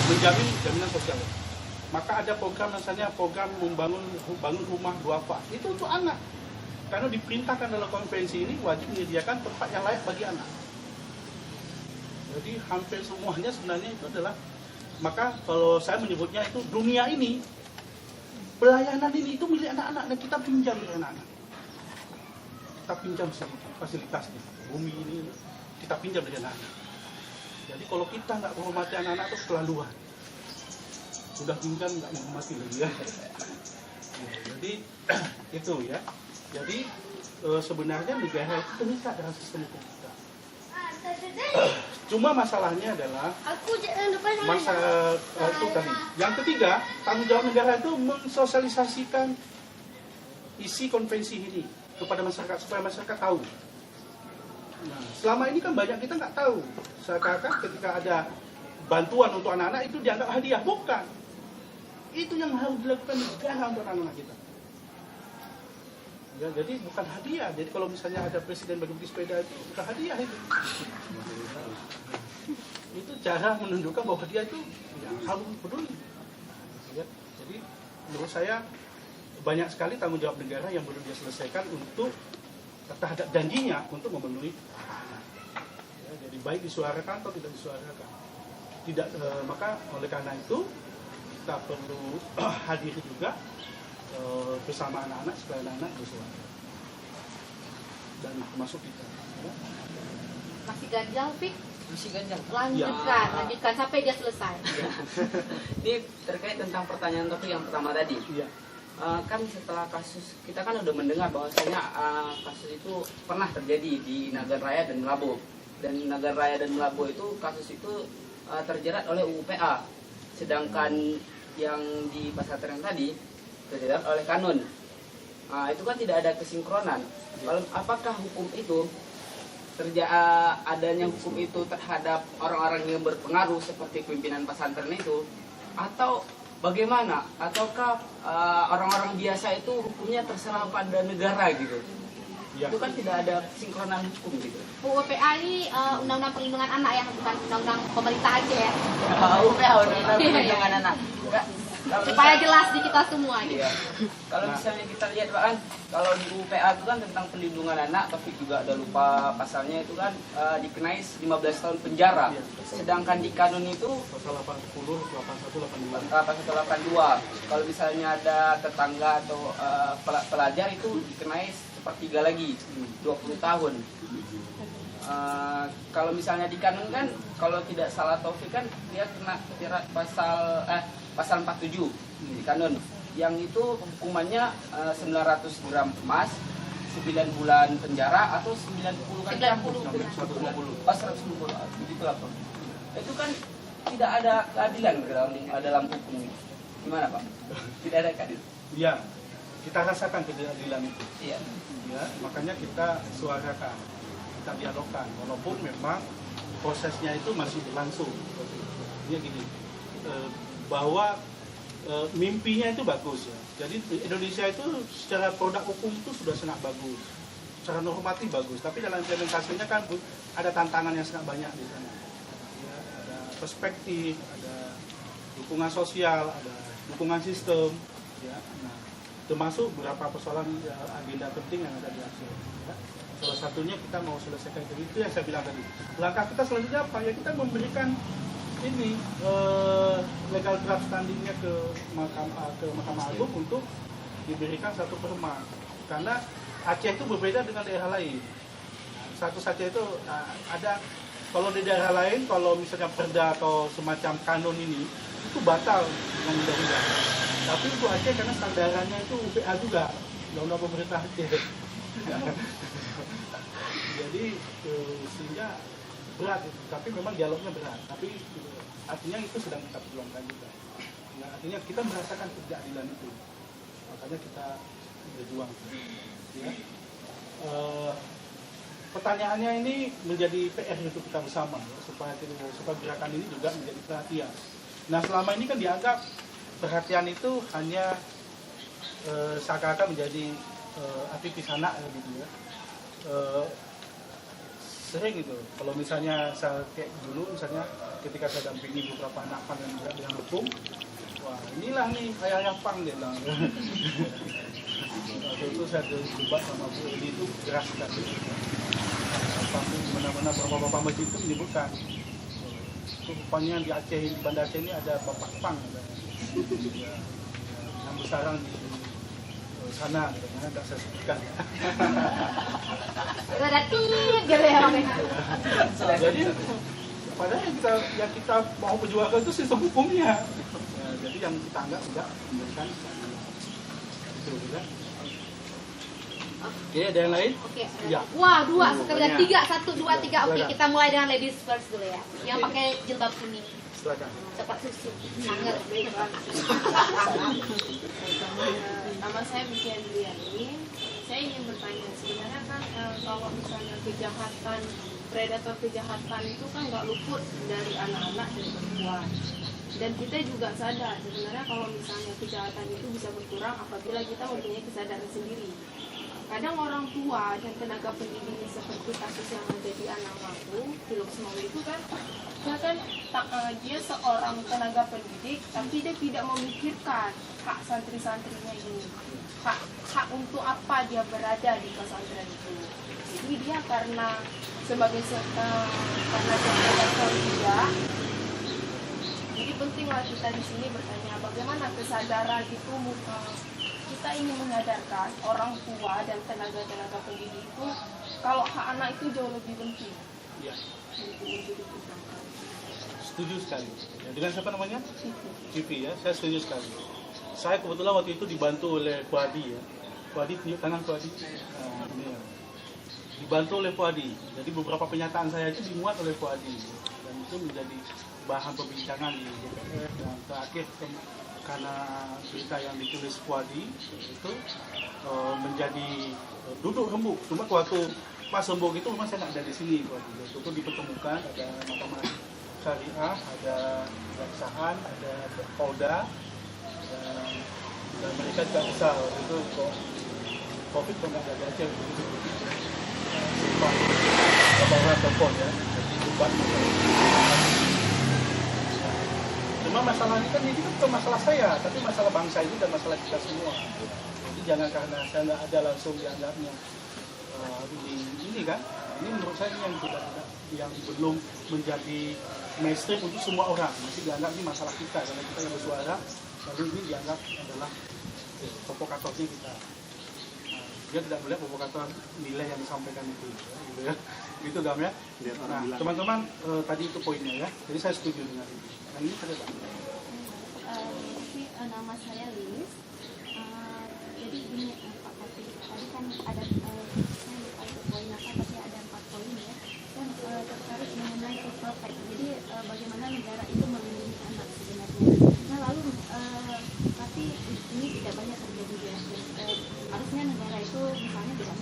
menjamin jaminan sosial. Maka ada program misalnya program bangun rumah duafa, itu untuk anak. Karena diperintahkan dalam konvensi ini wajib menyediakan tempat yang layak bagi anak. Jadi hampir semuanya sebenarnya itu adalah, maka kalau saya menyebutnya itu dunia ini, pelayanan ini itu milik anak-anak dan kita pinjam dari anak-anak. Kita pinjam fasilitasnya, bumi ini kita pinjam dari anak-anak. Jadi kalau kita nggak menghormati anak-anak itu keterlaluan. Sudah pinjam nggak menghormati lagi ya. Jadi itu ya. Jadi sebenarnya negara itu terikat dengan sistem hukum kita. Cuma masalahnya adalah itu tadi. Yang ketiga, tanggung jawab negara itu mensosialisasikan isi konvensi ini kepada masyarakat supaya masyarakat tahu. Nah, selama ini kan banyak kita nggak tahu. Seakan-akan ketika ada bantuan untuk anak-anak itu dianggap hadiah, bukan. Itu yang harus dilakukan negara untuk anak-anak kita. Ya, jadi bukan hadiah. Jadi kalau misalnya ada presiden bagi sepeda itu bukan hadiah itu. Itu cara menunjukkan bahwa dia itu ya, harus peduli. Ya, jadi menurut saya banyak sekali tanggung jawab negara yang belum dia selesaikan untuk terhadap janjinya untuk memenuhi anak. Ya, jadi baik disuarakan atau tidak disuarakan. Tidak, maka oleh karena itu kita perlu hadir juga bersama anak-anak supaya anak-anak bersuara dan termasuk kita. Ya. Masih ganjal, Fik? Masih ganjal. Lanjutkan sampai dia selesai. Ya. Ini terkait tentang pertanyaan topik yang pertama tadi. Iya. Kan setelah kasus, kita kan udah mendengar bahwasanya kasus itu pernah terjadi di Nagan Raya dan Melabu. Dan Nagan Raya dan Melabu itu kasus itu terjerat oleh UU-PA. Sedangkan yang di pesantren tadi terjerat oleh kanun. Itu kan tidak ada kesinkronan. Apakah hukum itu adanya hukum itu terhadap orang-orang yang berpengaruh seperti pimpinan pesantren itu, atau bagaimana? Ataukah orang-orang biasa itu hukumnya terserah pada negara gitu? Ya. Itu kan tidak ada sinkronan hukum gitu. UU-PA ini undang-undang perlindungan anak ya, bukan undang-undang pemerintah aja ya. UU-PA undang-undang perlindungan anak. Supaya jelas di kita semua gitu. Iya. Kalau misalnya kita lihat Pak kan, kalau di UU-PA itu kan tentang perlindungan anak, tapi juga ada lupa pasalnya itu kan dikenai 15 tahun penjara. Iya. Sedangkan di kanun itu Pasal 80, 81, 82. 8182. Kalau misalnya ada tetangga atau pelajar itu dikenai sepertiga lagi 20 tahun. Kalau misalnya di kanun kan, kalau tidak salah Taufik kan dia kena pasal 47 di kanun, yang itu hukumannya 900 gram emas, 9 bulan penjara atau 90 kali campur. 120. 120. Begitulah Pak. Itu kan tidak ada keadilan dalam hukum. Gimana Pak? Tidak ada keadilan. Iya, kita rasakan ketidakadilan itu. Iya. Ya, makanya kita suarakan, kita dialogkan, walaupun memang prosesnya itu masih berlangsung. Ini gini, bahwa mimpinya itu bagus ya. Jadi Indonesia itu secara produk hukum itu sudah sangat bagus, secara normatif bagus. Tapi dalam implementasinya kan ada tantangan yang sangat banyak di sana. Ya, ada perspektif, ada dukungan sosial, ada dukungan sistem. Ya, nah, termasuk beberapa persoalan agenda penting yang ada di Aceh. Ya. Salah satunya kita mau selesaikan itu yang saya bilang tadi. Langkah kita selanjutnya apa? Ya kita memberikan ini legal draft standingnya ke Mahkamah Agung untuk diberikan satu perma. Karena Aceh itu berbeda dengan daerah lain. Status Aceh itu ada, kalau di daerah lain kalau misalnya perda atau semacam kanun ini itu batal dengan undang-undang. Tapi untuk Aceh karena standarannya itu UPA juga, undang-undang pemerintah Aceh. Jadi sehingga berat, tapi memang dialognya berat. Tapi artinya itu sedang kita perjuangkan juga. Nah, artinya kita merasakan ketidakadilan itu, makanya kita berjuang. Ya. Pertanyaannya ini menjadi PR untuk kita bersama, ya, supaya gerakan ini juga menjadi perhatian. Nah selama ini kan dianggap perhatian itu hanya seakan-akan menjadi aktivis anak gitu ya. Sering gitu. Kalau misalnya saya kayak dulu misalnya ketika saya dampingi beberapa anak pang yang bergerak dengan hukum, wah inilah nih ayah yang pang dia bilang. Waktu itu saya debat sama Bu Edi itu keras sekali. Mana-mana bapak-bapak masjid itu menyebutkan, rupanya di Aceh, di Banda Aceh ini ada bapak pang, yang bersarang di sana, nggak saya sebutkan. Ada tip gitu ya. Jadi padahal yang kita mau perjuangkan itu sistem hukumnya. Ya, jadi yang kita anggap tidak memberikan itu juga. Oke, ada yang lain? Oke. Ya. Wah, 2 sekalian 3, 1, 2, 3. Oke, Silakan. kita mulai dengan ladies first dulu ya. Yang pakai jilbab kuning. Silakan. Cepat susu. Sangat. Nama saya Biki Andriani. Saya ingin bertanya, sebenarnya kan kalau misalnya predator kejahatan itu kan nggak luput dari anak-anak dan perempuan. Dan kita juga sadar sebenarnya kalau misalnya kejahatan itu bisa berkurang apabila kita mempunyai kesadaran sendiri. Kadang orang tua dan tenaga pendidik seperti kasus yang ada di anakku, Philip Semawi itu kan, dia seorang tenaga pendidik, tapi dia tidak memikirkan hak santri-santrinya ini. Hak untuk apa dia berada di pesantren itu. Jadi dia karena karena dia tidak tidak. Jadi pentinglah kita di sini bertanya bagaimana kesadaran itu kita ingin menyadarkan orang tua dan tenaga-tenaga pendidik itu kalau hak anak itu jauh lebih penting. Ya. Setuju sekali. Ya, dengan siapa namanya? Cipi ya, saya setuju sekali. Saya kebetulan waktu itu dibantu oleh Puadi ya. Puadi tunjuk tangan Puadi. Nah, ini ya. Dibantu oleh Puadi. Jadi beberapa pernyataan saya itu dimuat oleh Puadi dan itu menjadi bahan perbincangan di DPR. Dan terakhir karena berita yang ditulis Puadi itu menjadi duduk rembuk. Cuma waktu Pak Sembong itu memang saya nggak ada di sini Puadi. Itu dipertemukan ada Mahkamah Syariah, ada Kejaksaan, ada Polda, dan mereka juga kesal itu kok COVID kok nggak ada aja begitu. Sumpah, apa orang telepon ya, jadi lupa. Cuma masalahnya kan ini bukan masalah saya, tapi masalah bangsa ini dan masalah kita semua. Jadi jangan karena saya nggak ada langsung dianggapnya ini kan. Ini menurut saya yang tidak yang belum menjadi mainstream untuk semua orang. Masih dianggap ini masalah kita karena kita yang bersuara. Lalu ini dianggap adalah provokatornya kita. Dia tidak melihat provokator nilai yang disampaikan itu, gitu ya. Gitu Gam ya. Nah, teman-teman tadi itu poinnya ya. Jadi saya setuju dengan itu. Yang ini ada Pak. Nama saya Lilis. Jadi ini Pak Tati, tadi kan ada poin apa, tapi ada 4 poin ya. Dan tertarik mengenai protek. Jadi bagaimana negara itu melindungi anak sebenarnya. Nah lalu tapi ini tidak banyak terjadi ya. Harusnya negara itu misalnya tidak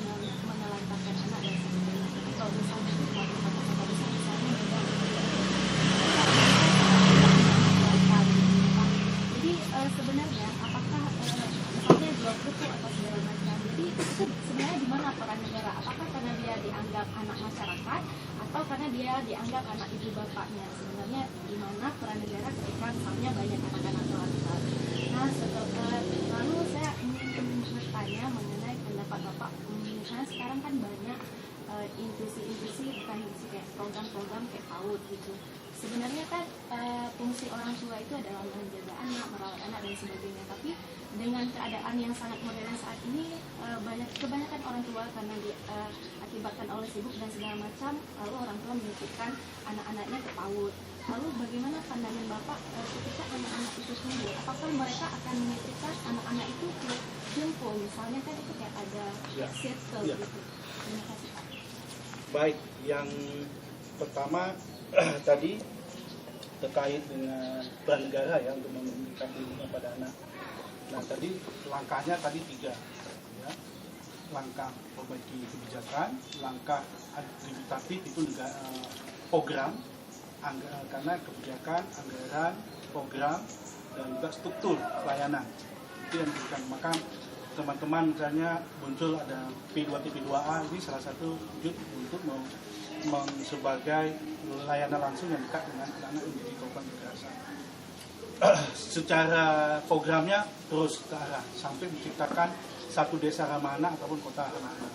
menelantarkan anak dan sebagainya. Kalau misalnya itu kata-kata bisa misalnya negara jadi sebenarnya apakah misalnya jual buku atau segala macam. Jadi itu sebenarnya di mana peran negara? Apakah karena dia dianggap anak masyarakat atau karena dia dianggap anak ibu bapaknya? Sebenarnya di mana peran negara ketika misalnya banyak anak-anak telantar. Nah, lalu saya ingin bertanya mengenai pendapat Bapak. Misalnya sekarang kan banyak inklusi bukan inklusi kayak program-program kayak PAUD gitu. Sebenarnya kan fungsi orang tua itu adalah menjaga anak, merawat anak dan sebagainya. Tapi dengan keadaan yang sangat modern saat ini kebanyakan orang tua karena diakibatkan oleh sibuk dan segala macam, lalu orang tua menitipkan anak-anaknya ke PAUD. Lalu bagaimana pandangan Bapak ketika anak-anak itu tumbuh? Apakah mereka akan menitipkan anak-anak itu ke jempo? Misalnya kan itu kayak ada circle gitu. Terima kasih Pak. Baik, yang pertama tadi terkait dengan peran negara ya untuk memberikan perlindungan pada anak. Nah tadi langkahnya tadi 3 ya. Langkah perbaiki kebijakan, langkah administratif itu program, karena kebijakan, anggaran, program dan juga struktur pelayanan itu yang diberikan. Maka teman-teman misalnya muncul ada P2T2A, ini salah satu wujud untuk sebagai layanan langsung yang dekat dengan anak-anak yang menjadi korban kekerasan. Secara programnya terus ke arah sampai menciptakan satu desa ramah anak ataupun kota ramah anak.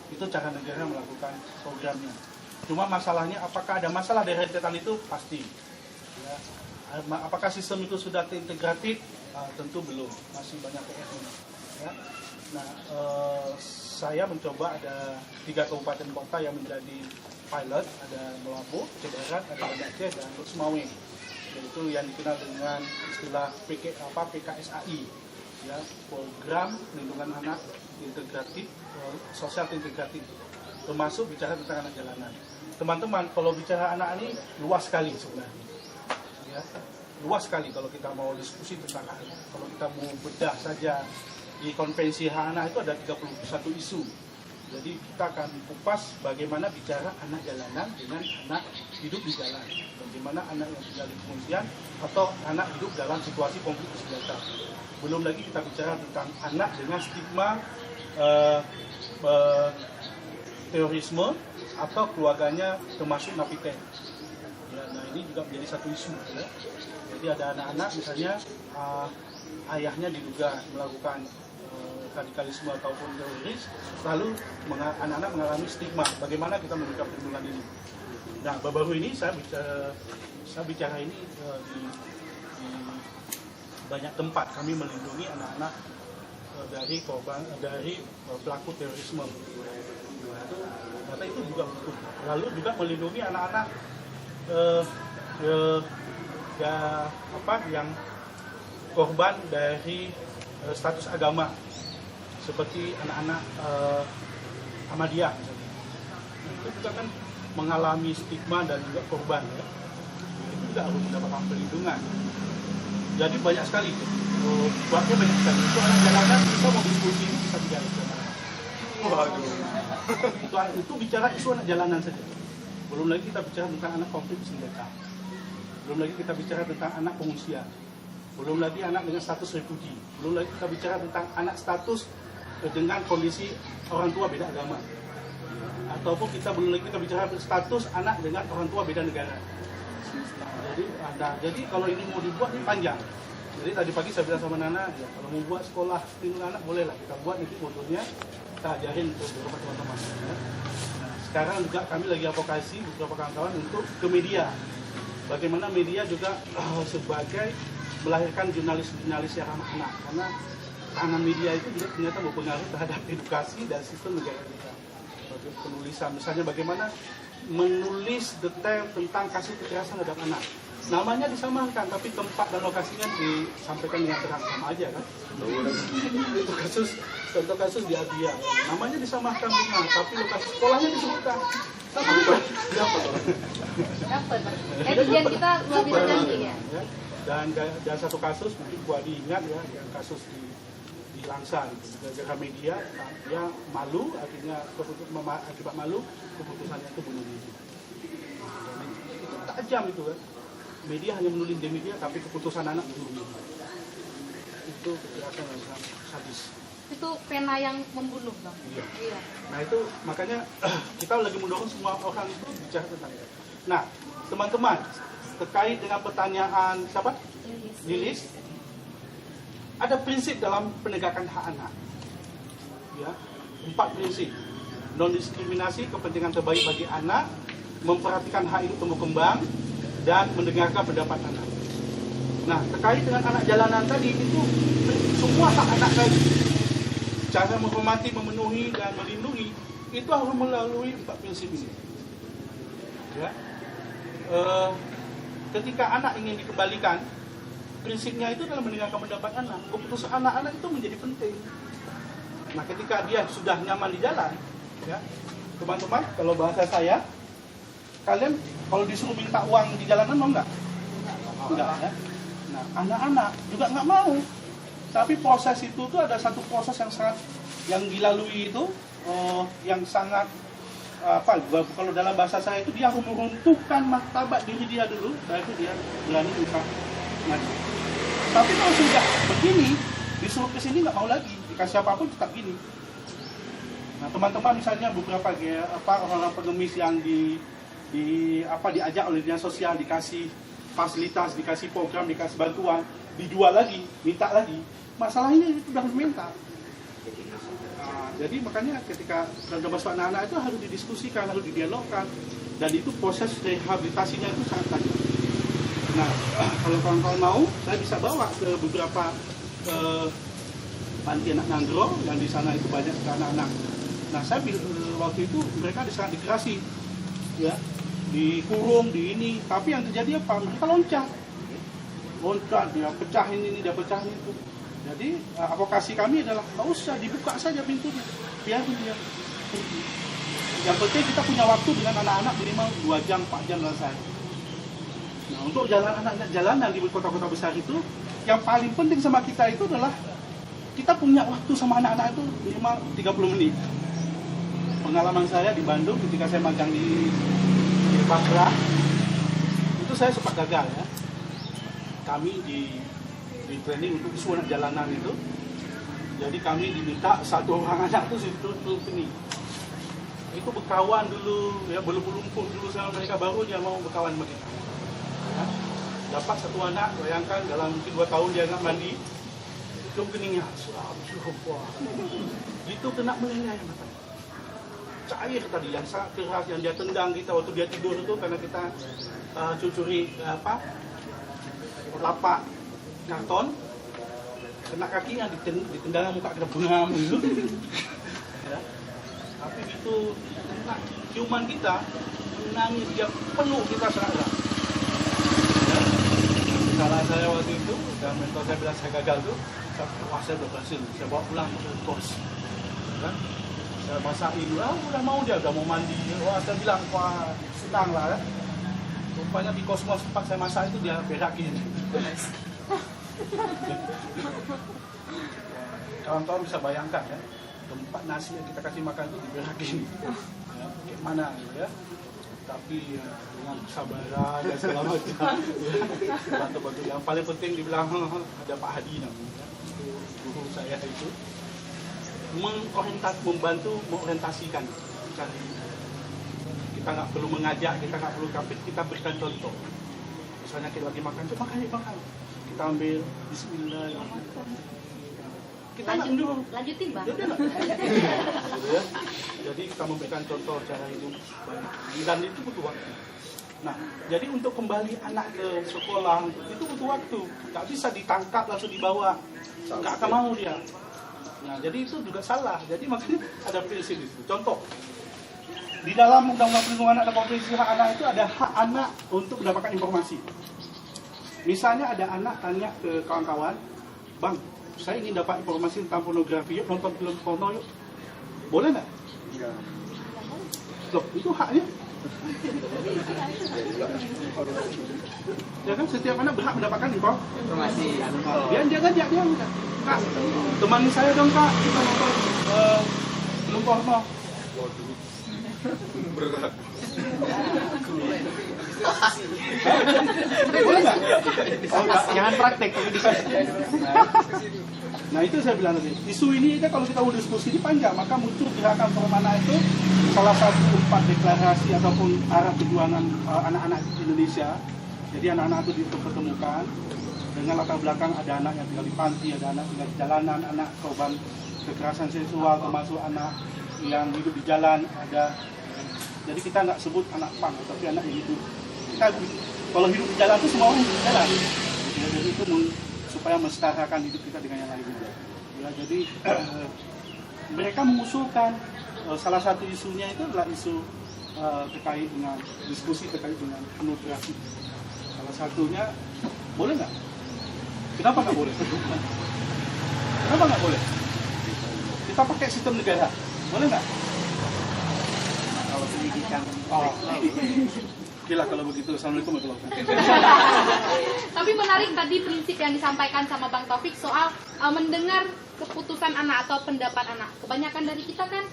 Itu cara negara melakukan programnya. Cuma masalahnya apakah ada masalah dari rentetan itu pasti. Ya. Apakah sistem itu sudah terintegratif? Tentu belum, masih banyak PR-nya. Ya. Nah, saya mencoba ada 3 kabupaten kota yang menjadi pilot, ada Melabu, Cibarat, ada Banda Aceh, dan Semawe. Yaitu yang dikenal dengan istilah PKSAI, ya, program perlindungan anak integratif, sosial integratif, termasuk bicara tentang anak jalanan. Teman-teman, kalau bicara anak ini luas sekali sebenarnya. Ya, luas sekali kalau kita mau diskusi tentang anak. Kalau kita mau bedah saja di konvensi hak anak itu ada 31 isu. Jadi kita akan kupas bagaimana bicara anak jalanan dengan anak hidup di jalan, bagaimana anak yang tinggal di pengungsian atau anak hidup dalam situasi konflik bersenjata. Belum lagi kita bicara tentang anak dengan stigma terorisme atau keluarganya termasuk napiter. Ya, nah ini juga menjadi satu isu. Ya. Jadi ada anak-anak misalnya ayahnya diduga melakukan radikalisme ataupun teroris, lalu anak-anak mengalami stigma. Bagaimana kita memberikan perlindungan ini? Nah, baru-baru ini saya bicara ini di banyak tempat. Kami melindungi anak-anak dari korban, dari pelaku terorisme. Ternyata itu juga betul. Lalu juga melindungi anak-anak yang korban dari status agama, seperti anak-anak Ahmadiyah misalnya. Itu juga kan mengalami stigma dan juga korban, ya. Itu juga harus mendapatkan perlindungan. Jadi banyak sekali, buatnya banyak sekali. Itu anak jalanan kita mau diskusi bisa bicara sama. Waduh. Itu bicara isu anak jalanan saja. Belum lagi kita bicara tentang anak konflik senjata. Belum lagi kita bicara tentang anak pengungsian. Belum lagi anak dengan status refugi. Belum lagi kita bicara tentang anak status dengan kondisi orang tua beda agama. Ataupun belum lagi kita bicara status anak dengan orang tua beda negara. Jadi kalau ini mau dibuat ini panjang. Jadi tadi pagi saya bilang sama Nana, ya, kalau mau buat sekolah perlindungan anak bolehlah kita buat, nanti modelnya kita ajarin untuk beberapa teman-teman. Ya. Nah, sekarang juga kami lagi advokasi beberapa kawan-kawan untuk ke media. Bagaimana media juga sebagai melahirkan jurnalis-jurnalis yang ramah anak, karena peranan media itu juga ternyata berpengaruh terhadap edukasi dan sistem negara kita. Bagi penulisan, misalnya bagaimana menulis detail tentang kasus kekerasan terhadap anak. Namanya disamakan, tapi tempat dan lokasinya disampaikan dengan terang, sama aja kan? Itu contoh kasus di Abia, namanya disamakan bunga, tapi lokasi sekolahnya disebutkan. Dapat. Netizen kita luar biasa canggih ya. Dan satu kasus mungkin Bu Adi ingat ya, yang kasus di Langsa, gara-gara media, dia malu, akhirnya akibat malu keputusannya itu bunuh diri. Itu tajam itu kan. Media hanya menulis di media, tapi keputusan anak bunuh diri. Itu kekerasan yang sangat sadis. Itu pena yang membunuh, Bang. Iya. Nah itu makanya kita lagi mendorong semua orang itu bicara tentang itu. Nah, teman-teman, terkait dengan pertanyaan siapa? Lilis. Ada prinsip dalam penegakan hak anak. Ya, 4 prinsip. Non-diskriminasi, kepentingan terbaik bagi anak, memperhatikan hak hidup tumbuh kembang, dan mendengarkan pendapat anak. Nah, terkait dengan anak jalanan tadi, itu semua hak anak tadi, cara menghormati, memenuhi, dan melindungi, itu harus melalui 4 prinsip ini. Ya. Ketika anak ingin dikembalikan, prinsipnya itu adalah mendengarkan pendapat anak. Keputusan anak-anak itu menjadi penting. Nah, ketika dia sudah nyaman di jalan, ya, teman-teman, kalau bahasa saya, kalian kalau disuruh minta uang di jalanan mau nggak? Enggak, ya. Nah, anak-anak juga nggak mau. Tapi proses itu tuh ada satu proses yang dilalui itu, yang sangat kalau dalam bahasa saya itu dia harus meruntuhkan martabat diri dia dulu, setelah itu dia berani untuk ngaji. Tapi kalau sudah begini, disuruh ke sini nggak mau lagi, dikasih apapun tetap gini. Nah, teman-teman misalnya beberapa orang-orang pengemis yang diajak oleh dinas sosial, dikasih fasilitas, dikasih program, dikasih bantuan, dijual lagi, minta lagi. Masalahnya itu sudah mental. Nah, jadi makanya ketika dalam masuk anak-anak itu harus didiskusikan, harus didialogkan, dan itu proses rehabilitasinya itu sangat tajam. Nah, kalau kawan-kawan mau, saya bisa bawa ke beberapa panti anak Nanggro, yang di sana itu banyak anak-anak. Nah, saya waktu itu mereka sangat dikerasi, ya, dikurung, di ini. Tapi yang terjadi apa? Mereka loncat, dia pecahin ini, dia pecahin itu. Jadi advokasi kami adalah nggak usah, dibuka saja pintunya, biarin dia. Yang penting kita punya waktu dengan anak-anak minimal 2 jam, 4 jam selesai. Nah, untuk anak-anak jalanan di kota-kota besar itu, yang paling penting sama kita itu adalah kita punya waktu sama anak-anak itu minimal 30 menit. Pengalaman saya di Bandung ketika saya magang di Basra, saya sempat gagal ya. Kami di training untuk isu anak jalanan itu. Jadi kami diminta satu orang anak itu tutup ini. Itu berkawan dulu, ya berlumpur dulu sama mereka, baru dia mau berkawan sama kita. Ya. Dapat satu anak, bayangkan dalam mungkin 2 tahun dia nggak mandi, cium keningnya, itu kena meleleh matanya. Cair tadi yang sangat keras yang dia tendang kita waktu dia tidur itu karena kita curi lapak karton, kena kakinya ditendang muka kena bengam gitu. Ya. Tapi itu kena ciuman kita, menangis dia peluk kita seragam. Salah saya waktu itu, dan mentor saya bilang saya gagal tuh, saya berhasil, saya bawa pulang ke kos. Kan? Saya masakin, udah mau dia, udah mau mandi. Wah, saya bilang, wah senang lah. Kan? Rupanya di kos-kos tempat saya masak itu dia berakin. Kawan-kawan bisa bayangkan ya, tempat nasi yang kita kasih makan itu diberakin. Ya, gimana gitu ya. Tapi ya, dengan kesabaran dan segala macam ya, bantu-bantu. Yang paling penting dibilang ada Pak Hadi namanya, itu guru saya itu membantu mengorientasikan. Kita nggak perlu mengajak, kita nggak perlu kapit, kita berikan contoh. Misalnya kita lagi makan, coba makan. Kita ambil Bismillahirrahmanirrahim. Kita lanjutin Bang. Ya. Jadi kita memberikan contoh cara hidup dan itu butuh waktu. Nah, jadi untuk kembali anak ke sekolah itu butuh waktu. Nggak bisa ditangkap langsung dibawa, nggak akan mau dia. Nah, jadi itu juga salah. Jadi makanya ada prinsip itu. Contoh, di dalam Undang-Undang Perlindungan Anak dan Konvensi Hak Anak itu ada hak anak untuk mendapatkan informasi. Misalnya ada anak tanya ke kawan-kawan, Bang, saya ingin dapat informasi tentang pornografi, yuk nonton film porno yuk. Boleh nggak? Enggak. Loh, itu haknya. Ya kan, setiap anak berhak mendapatkan informasi. Dia ngajak dia minta, Kak, temani saya dong Kak, kita nonton film porno. Berat. Boleh nggak? Jangan praktek tapi diskusi. Nah itu saya bilang tadi, isu ini kan kalau kita mau diskusi ini panjang, maka muncul gerakan Forum itu salah satu 4 deklarasi ataupun arah perjuangan anak-anak Indonesia. Jadi anak-anak itu dipertemukan dengan latar belakang ada anak yang tinggal di panti, ada anak tinggal di jalanan, anak korban kekerasan seksual, termasuk anak yang hidup di jalan ada. Jadi kita nggak sebut anak pang, tapi anak yang hidup. Kita kalau hidup di jalan itu semua orang hidup di jalan. Ya, jadi itu supaya mensetarakan hidup kita dengan yang lain juga. Ya, jadi mereka mengusulkan salah satu isunya itu adalah isu terkait dengan diskusi terkait dengan pornografi. Salah satunya boleh nggak? Kenapa nggak boleh? Kenapa nggak boleh? Kita pakai sistem negara, boleh nggak? Kalau pendidikan. Gila kalau begitu. Assalamualaikum warahmatullahi wabarakatuh. Tapi menarik tadi prinsip yang disampaikan sama Bang Taufik soal mendengar keputusan anak atau pendapat anak. Kebanyakan dari kita kan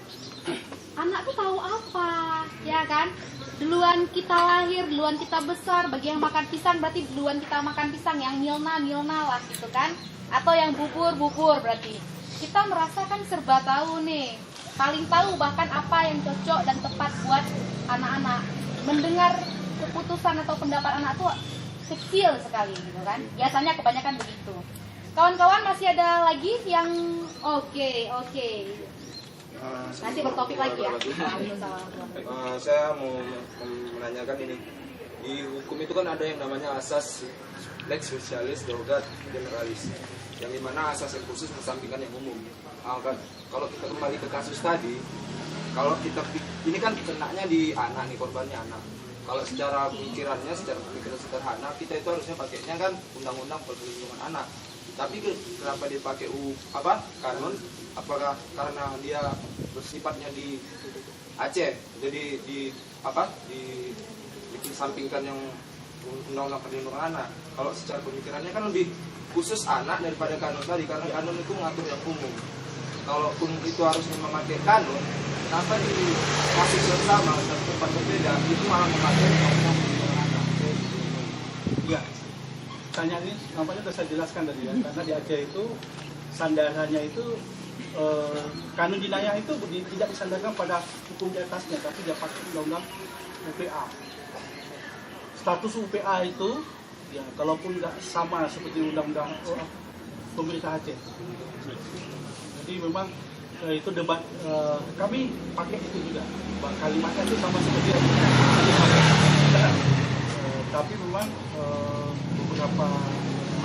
anak tuh tahu apa, ya kan? Duluan kita lahir, duluan kita besar. Bagi yang makan pisang berarti duluan kita makan pisang. Yang milna lah gitu kan? Atau yang bubur berarti. Kita merasakan serba tahu nih. Paling tahu bahkan apa yang cocok dan tepat buat anak-anak. Mendengar keputusan atau pendapat anak tuh kecil sekali gitu kan. Biasanya kebanyakan begitu. Kawan-kawan masih ada lagi yang oke. Nanti bertopik lagi ya. Saya mau menanyakan ini. Di hukum itu kan ada yang namanya asas lex specialis derogat generalis. Yang dimana asas yang khusus mensampingkan yang umum. Kalau kita kembali ke kasus tadi, kalau kita ini kan kenanya di anak nih, korbannya anak. Kalau secara pemikiran sederhana, kita itu harusnya pakainya kan undang-undang perlindungan anak. Tapi kenapa dia pakai kanon? Apakah karena dia bersifatnya di Aceh, jadi disampingkan yang undang-undang perlindungan anak? Kalau secara pemikirannya kan lebih khusus anak daripada kanon tadi, karena kanon itu mengatur yang umum. Kalaupun itu harusnya memakai kanon, kenapa di kasus yang sama dan tempat berbeda itu malah memakai undang-undang perlindungan anak? pertanyaan ini nampaknya sudah saya jelaskan tadi ya, karena di Aceh itu sandarannya itu kanun jinayah itu tidak disandarkan pada hukum di atasnya, tapi dia pakai undang-undang UPA. Status UPA itu ya kalaupun nggak sama seperti undang-undang pemerintah Aceh. Jadi memang itu debat kami pakai itu juga, kalimatnya itu sama seperti itu. Tapi memang beberapa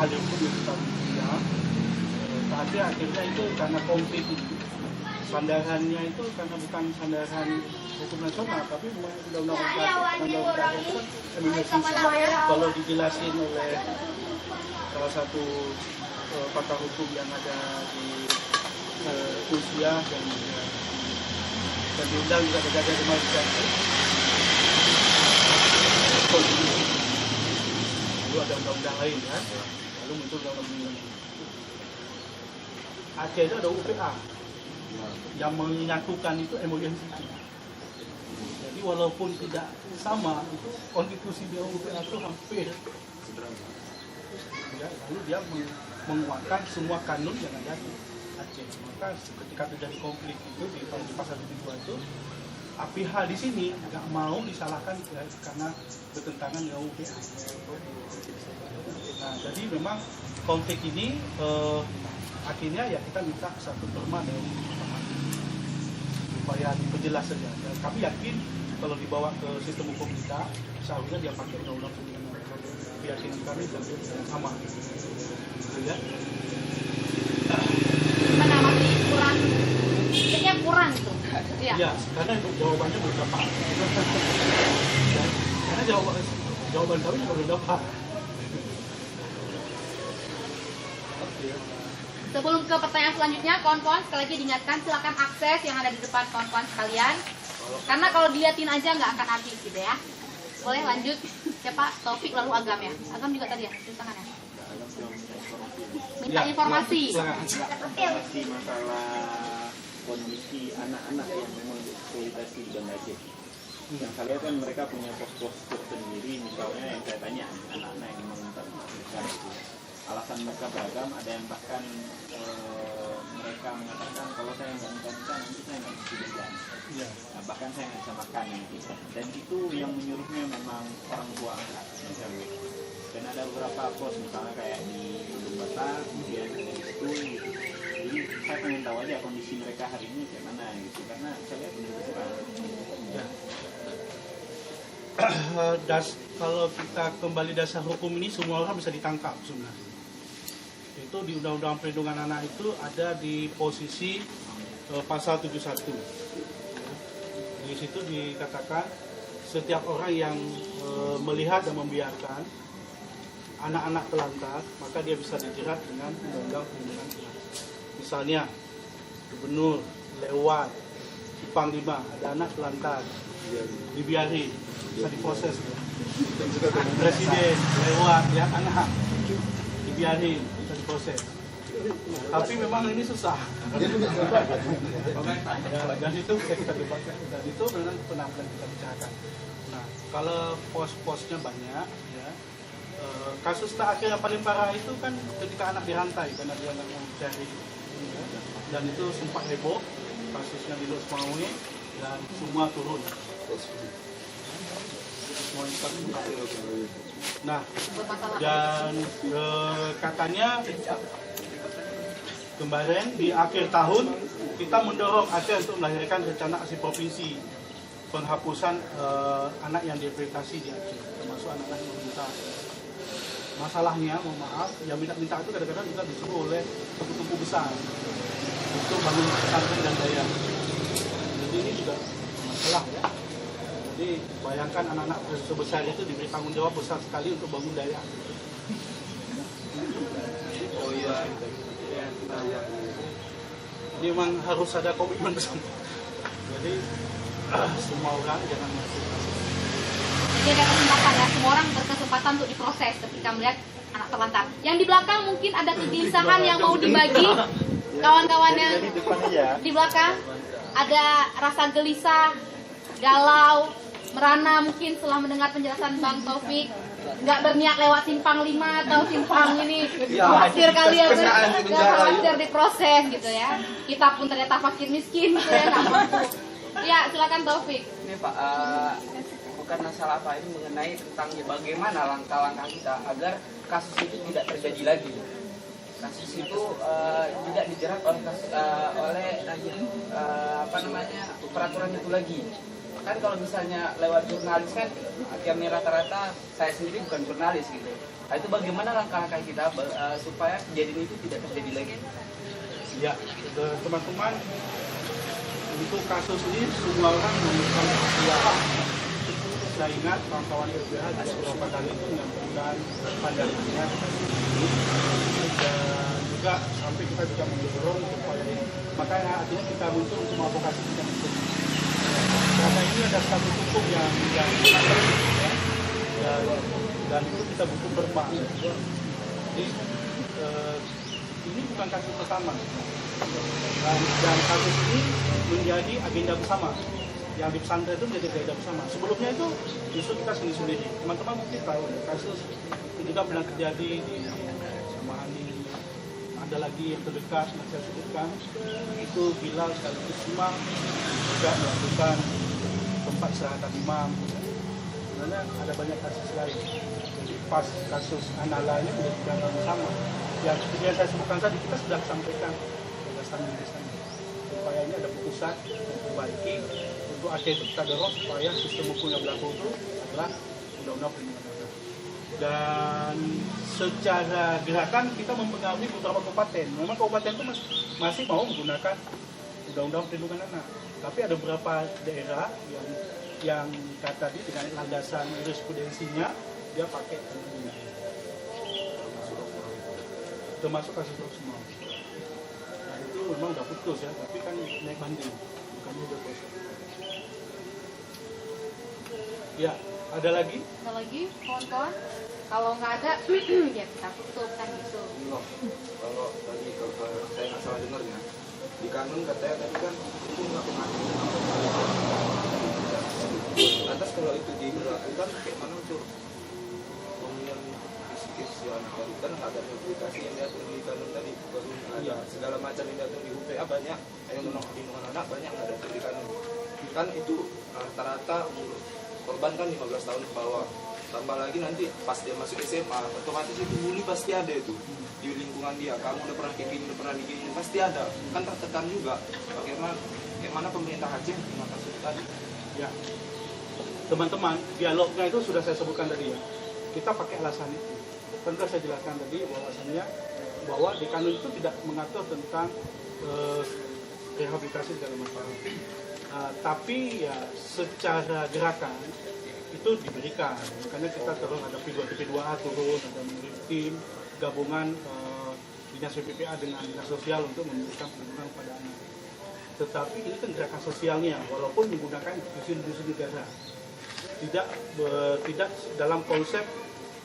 ahli hukum yang kita lihat, tapi akhirnya itu karena konflik sandarannya itu karena bukan sandaran hukum nasional, tapi memang undang-undang itu Indonesia. Kalau dijelasin oleh salah satu pakar hukum yang ada di Rusia dan diundang juga berada di Malaysia. Lalu ada undang-undang lain ya, lalu muncul undang-undang ini. Aceh itu ada UPA yang menyatukan itu emergency. Jadi walaupun tidak sama, itu konstitusi di UPA itu hampir ya, lalu dia menguatkan semua kanun yang ada di Aceh. Maka ketika terjadi konflik itu di pasal 72 itu, pihak di sini nggak mau disalahkan karena bertentangan dengan UPA. Nah, jadi memang konflik ini akhirnya ya kita minta satu perma dari supaya diperjelas saja. Dan kami yakin kalau dibawa ke sistem hukum kita, seharusnya dia pakai undang-undang pemilihan. Keyakinan kami sama. Ya. Mana masih kurang, kayaknya kurang tuh. Iya. Ya, karena jawabannya belum dapat. Karena jawaban kami juga belum dapat. Sebelum ke pertanyaan selanjutnya, kawan-kawan sekali lagi diingatkan silakan akses yang ada di depan kawan-kawan sekalian. Karena kalau diliatin aja nggak akan habis gitu ya. Boleh lanjut. Siapa? Taufik lalu Agam ya. Agam juga tadi ya, cuci tangan ya. Minta informasi. Informasi masalah kondisi anak-anak yang memang dieksploitasi di Banda Aceh. Yang saya lihat kan mereka punya pos-pos tersendiri, misalnya yang saya tanya anak-anak yang memang minta besar itu. Alasan mereka beragam, ada yang bahkan mereka mengatakan kalau saya nggak minta-minta nanti saya nggak bisa jajan. Nah, bahkan saya nggak bisa makan gitu. Dan itu yang menyuruhnya memang orang tua angkat misalnya. Dan ada beberapa pos misalnya kayak di Ujung Batak, kemudian ada di situ gitu. Jadi saya pengen tahu aja kondisi mereka hari ini kayak mana gitu, karena saya lihat benar kurang. Ya. Kalau kita kembali dasar hukum ini, semua orang bisa ditangkap sebenarnya. Itu di Undang-Undang Perlindungan Anak itu ada di posisi pasal 71. Di situ dikatakan setiap orang yang melihat dan membiarkan anak-anak telantar, maka dia bisa dijerat dengan Undang-Undang Perlindungan Anak. Misalnya gubernur lewat di Panglima ada anak telantar, dibiarin, bisa diproses. Presiden lewat lihat anak, dibiarin, bisa diproses. Tapi memang ini susah. Dan itu bisa kita debatkan, dan itu memang pernah kita bicarakan. Nah, kalau pos-posnya banyak, ya, kasus terakhir yang paling parah itu kan ketika anak dirantai karena dia nggak mau cari, dan itu sempat heboh kasusnya di Los Maui dan semua turun. Nah, dan katanya kemarin di akhir tahun kita mendorong Aceh untuk melahirkan rencana aksi provinsi penghapusan anak yang dieksploitasi di Aceh, termasuk anak-anak yang meminta. Masalahnya, mohon maaf, yang minta-minta itu kadang-kadang juga disuruh oleh tubuh-tubuh besar untuk bangun pesantren dan daya. Jadi ini juga masalah ya. Jadi bayangkan anak-anak sebesar itu diberi tanggung jawab besar sekali untuk bangun daya. Oh iya. Jadi memang harus ada komitmen bersama. Jadi semua orang jangan masuk. Jadi ada kesempatan ya, semua orang berkesempatan untuk diproses ketika melihat anak terlantar. Yang di belakang mungkin ada kegelisahan yang mau dibagi kawan-kawannya di belakang. Ada rasa gelisah, galau, merana mungkin setelah mendengar penjelasan Bang Taufik. nggak berniat lewat simpang 5 atau simpang ini Iya. khawatir kalian Kesenangan di nggak penjara, khawatir diproses gitu ya. Kita pun ternyata fakir miskin gitu ya, nggak mampu. Ya silakan Taufik. Ini Pak, bukan masalah apa ini mengenai tentang bagaimana langkah-langkah kita agar kasus itu tidak terjadi lagi. Kasus itu tidak dijerat oleh peraturan itu lagi. Kan kalau misalnya lewat jurnalis kan kami rata-rata, saya sendiri bukan jurnalis gitu. Nah, itu bagaimana langkah-langkah kita supaya kejadian itu tidak terjadi lagi? Ya, teman-teman, untuk kasus ini semua orang menemukan kesalahan. Saya ingat kawan-kawan LBH beberapa kali itu menyampaikan pandangannya dan juga sampai kita juga mendorong supaya makanya artinya kita muncul untuk advokasi kita muncul. Karena ini ada satu hukum yang ya, dan itu kita butuh berbang. Jadi ini bukan kasus pertama dan kasus ini menjadi agenda bersama. Yang di pesantren itu menjadi agenda bersama. Sebelumnya itu justru kita sendiri-sendiri. Teman-teman mungkin tahu kasus itu juga pernah terjadi di Samahani. Ada lagi yang terdekat yang saya sebutkan itu Bilal sekaligus imam juga melakukan tempat serahkan imam. Sebenarnya ada banyak kasus lain. Jadi pas kasus Anala ini menjadi agenda bersama. Yang seperti yang saya sebutkan tadi kita sudah sampaikan gagasan-gagasan supaya ini ada putusan yang perbaiki. Untuk Aceh itu kita dorong supaya sistem hukum yang berlaku itu adalah undang-undang perlindungan anak. Dan secara gerakan kita mempengaruhi beberapa kabupaten. Memang kabupaten itu masih mau menggunakan undang-undang perlindungan anak. Tapi ada beberapa daerah yang kata tadi dengan landasan jurisprudensinya dia pakai undang-undang. Termasuk kasus semua. Nah itu memang udah putus ya, tapi kan naik banding, bukan udah proses. Ya, ada lagi? Ada lagi kawan-kawan? Kalau nggak ada, ya kita tutup kan gitu. Kalau tadi kalau saya nggak salah dengarnya, di kanun katanya tadi kan itu nggak mengatur. Lantas kalau itu diberlakukan bagaimana untuk pemilihan psikis yang tadi kan ada aplikasi yang diatur di kanun tadi, baru ada segala macam yang diatur di UPA banyak, yang menolak perlindungan anak banyak yang ada di kanun. Kan itu rata-rata korban kan 15 tahun ke bawah, tambah lagi nanti pas dia masuk SMA otomatis itu bully pasti ada itu di lingkungan dia. Kamu udah pernah kayak gini, udah pernah digini, pasti ada kan, tertekan juga. Bagaimana pemerintah Aceh terima kasih tadi Ya, teman-teman, dialognya itu sudah saya sebutkan tadi ya. Kita pakai alasan itu. Kan sudah saya jelaskan tadi bahwa di kanun itu tidak mengatur tentang rehabilitasi segala macam. Tapi ya secara gerakan itu diberikan. Makanya kita terus ada P2A turun, ada tim gabungan dinas PPA dengan dinas sosial untuk memberikan perlindungan kepada anak. Tetapi ini kan gerakan sosialnya, walaupun menggunakan institusi negara, tidak dalam konsep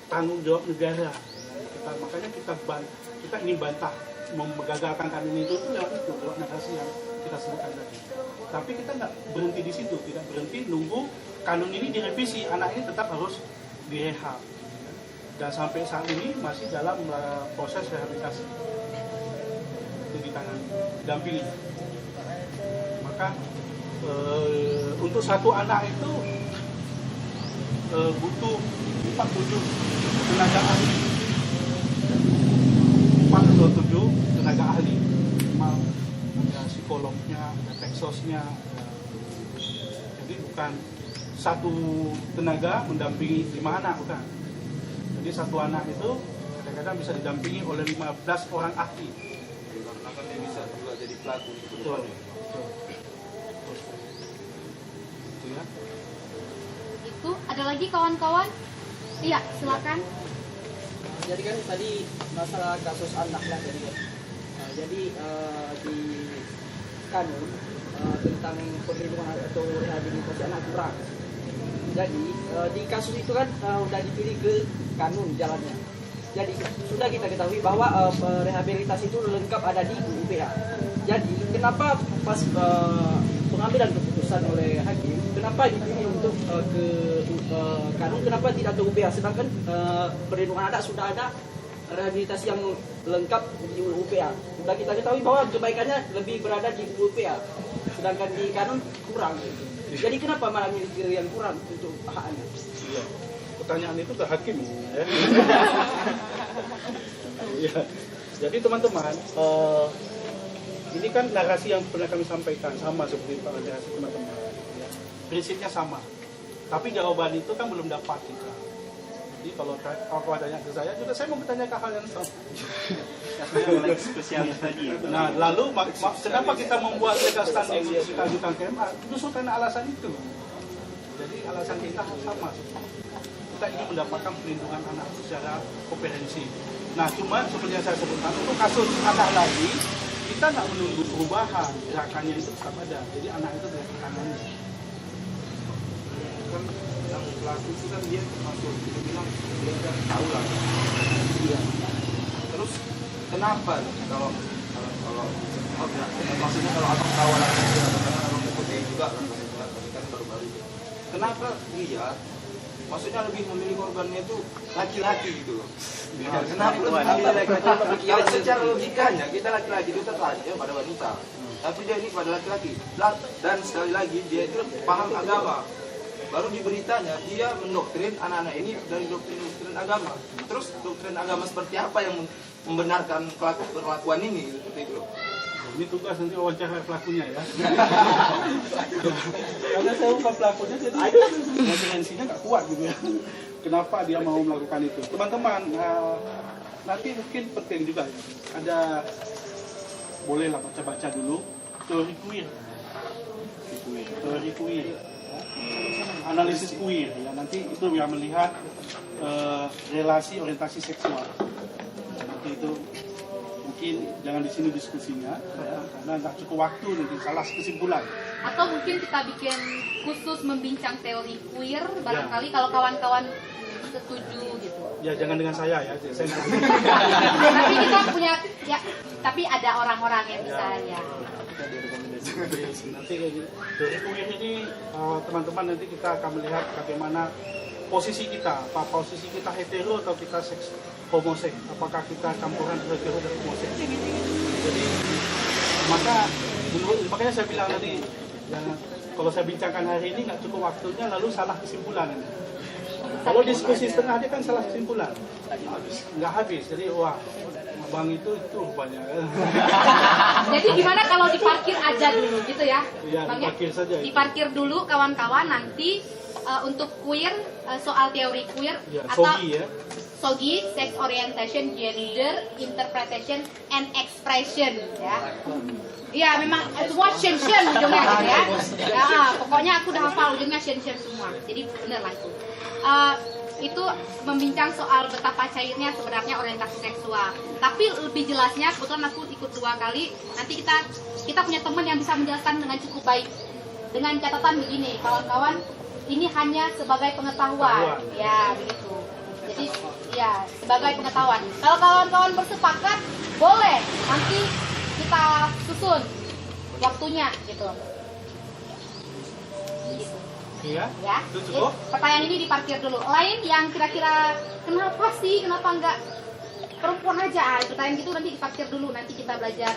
tanggung jawab negara. Makanya kita ingin bantah menggagalkan kanun itu lewat narasi yang kita sebutkan tadi. Tapi kita nggak berhenti di situ, tidak berhenti nunggu kanun ini direvisi, anak ini tetap harus direhab. Dan sampai saat ini masih dalam proses rehabilitasi itu ditangani, dampingi. Maka untuk satu anak itu butuh 47 tenaga ahli, 4 atau 7 tenaga ahli, ada psikolognya, ada peksosnya, jadi bukan satu tenaga mendampingi 5 anak, bukan. Jadi satu anak itu kadang-kadang bisa didampingi oleh 15 orang ahli. karena kan dia bisa juga jadi pelaku. Betul. Itu ya. Itu ada lagi kawan-kawan? Iya, silakan. Jadi kan tadi masalah kasus anak lah jadi di kanun tentang perlindungan atau rehabilitasi anak kurang. Jadi di kasus itu kan sudah dipilih ke kanun jalannya. Jadi sudah kita ketahui bahwa rehabilitasi itu lengkap ada di UPH. Jadi kenapa pas pengambilan keputusan keputusan oleh hakim, kenapa dipilih untuk kanun, kenapa tidak ke UPA, sedangkan perlindungan anak sudah ada rehabilitasi yang lengkap di UPA. Sudah kita ketahui bahwa kebaikannya lebih berada di UPA, sedangkan di kanun kurang. Jadi kenapa malah milih yang kurang untuk haknya? Iya. Pertanyaan itu ke hakim. Ya. Ya. Jadi teman-teman, ini kan narasi yang pernah kami sampaikan sama seperti narasi teman-teman. Ya. Prinsipnya sama, tapi jawaban itu kan belum dapat kita. Jadi kalau tanya ke saya juga, saya mau bertanya ke hal yang sama. Spesialis tadi. Nah, lalu kenapa kita membuat legal standing kita ajukan ke MA? Justru karena alasan itu. Jadi alasan kita sama. Kita ingin mendapatkan perlindungan anak secara komprehensif. Nah, cuma seperti yang saya sebutkan, untuk kasus anak lagi, kita nggak menunggu perubahan, gerakannya itu tetap ada. Jadi anak itu dari tangannya. Kan yang pelaku itu kan dia masuk, kita bilang dia kan tahu lah. Iya. Terus kenapa kalau maksudnya kalau abang tahu lah, karena abang ikutin juga kan, tapi kan baru-baru. Kenapa dia maksudnya lebih memilih korbannya itu laki-laki gitu loh. Nah, kenapa memilih laki-laki? Kalau secara logikanya kita laki-laki itu tertarik pada wanita, tapi dia ini pada laki-laki. Dan sekali lagi dia itu paham agama. Baru diberitanya dia mendoktrin anak-anak ini dari doktrin agama. Terus doktrin agama seperti apa yang membenarkan perlakuan ini seperti itu? Ini tugas nanti wawancara pelakunya ya. Karena saya bukan pelakunya, jadi esensinya nggak kuat gitu ya. Kenapa dia mau melakukan itu? Teman-teman, nanti mungkin penting juga ya. Ada, bolehlah baca-baca dulu teori queer. Teori queer. Analisis queer ya, nanti itu yang melihat relasi orientasi seksual. Nanti itu mungkin jangan di sini diskusinya ya, karena nggak cukup waktu nanti salah kesimpulan. Atau mungkin kita bikin khusus membincang teori queer barangkali kalau kawan-kawan setuju gitu. Ya jangan dengan saya ya, saya nggak. Tapi kita punya ya, tapi ada orang-orang yang bisa ya. Nanti dari queer ini teman-teman nanti kita akan melihat bagaimana posisi kita, apa posisi kita hetero atau kita seks homoseks, apakah kita campuran hetero dan homoseks. Jadi makanya saya bilang tadi ya, kalau saya bincangkan hari ini nggak cukup waktunya lalu salah kesimpulan. Kalau diskusi setengah dia kan salah kesimpulan, nggak habis. Jadi wah abang itu banyak. Jadi gimana kalau diparkir aja dulu gitu ya? Iya, diparkir saja. Diparkir dulu kawan-kawan, nanti untuk queer, soal teori queer ya, atau SOGI ya. SOGI, sex orientation, gender, interpretation, and expression ya. Iya memang semua shen ujungnya gitu ya. Ya pokoknya aku udah hafal ujungnya shen semua. Jadi bener lah itu. Itu membincang soal betapa cairnya sebenarnya orientasi seksual. Tapi lebih jelasnya, kebetulan aku ikut 2 kali. Nanti kita punya teman yang bisa menjelaskan dengan cukup baik. Dengan catatan begini, kawan-kawan, ini hanya sebagai pengetahuan. Ya begitu. Jadi ya sebagai pengetahuan. Kalau kawan-kawan bersepakat, boleh nanti kita susun waktunya gitu. Iya. Ya. Itu cukup. Pertanyaan ini diparkir dulu. Lain yang kira-kira kenapa enggak perempuan aja? Pertanyaan gitu nanti diparkir dulu. Nanti kita belajar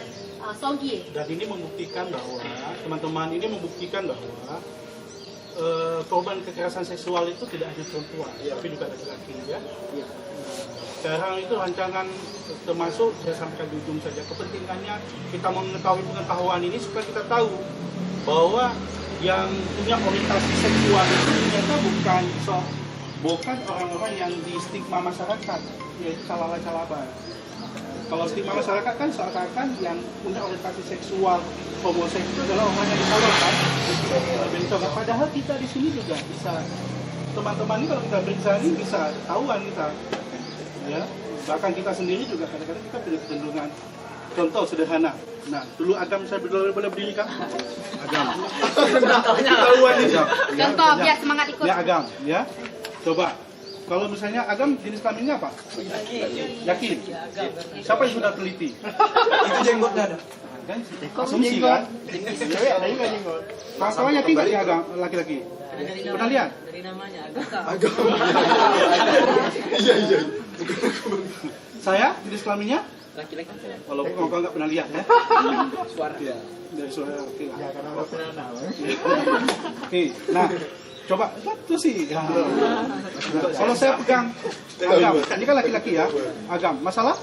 SOGI. Dan ini membuktikan bahwa teman-teman ini membuktikan bahwa korban kekerasan seksual itu tidak hanya perempuan, tapi juga laki-laki ya. Sekarang itu rancangan termasuk saya sampaikan di ujung saja kepentingannya kita mengetahui pengetahuan ini supaya kita tahu bahwa yang punya orientasi seksual itu ternyata bukan orang-orang yang di stigma masyarakat, yaitu calaba. Kalau stigma masyarakat kan seakan-akan yang punya orientasi seksual homoseks itu adalah orang yang disalahkan. Padahal kita di sini juga bisa, teman-teman ini kalau kita periksa ini bisa ketahuan kita, ya. Bahkan kita sendiri juga kadang-kadang kita punya kecenderungan. Contoh sederhana. Nah, dulu Agam saya boleh berdiri kan? Agam. Ketahuan ini. Contoh biar semangat ikut. Ya Agam, ya. Coba. Kalau misalnya Agam jenis kelaminnya apa? Yakin. Siapa yang sudah teliti? Itu jenggotnya ada. kan asumsi kan. Cewek ada juga jenggot. Kawan-kawan yakin nggak dia laki-laki? Pernah lihat? Dari namanya Agama. Iya. Saya jenis kelaminnya? laki-laki. Walaupun kawan-kawan nggak pernah lihat ya. Suara. Iya, dari suara oke lah. Ya karena udah pernah tahu. Oke, nah coba itu sih. Ya. Kalau saya pegang agam, ini kan laki-laki ya, agam, masalah?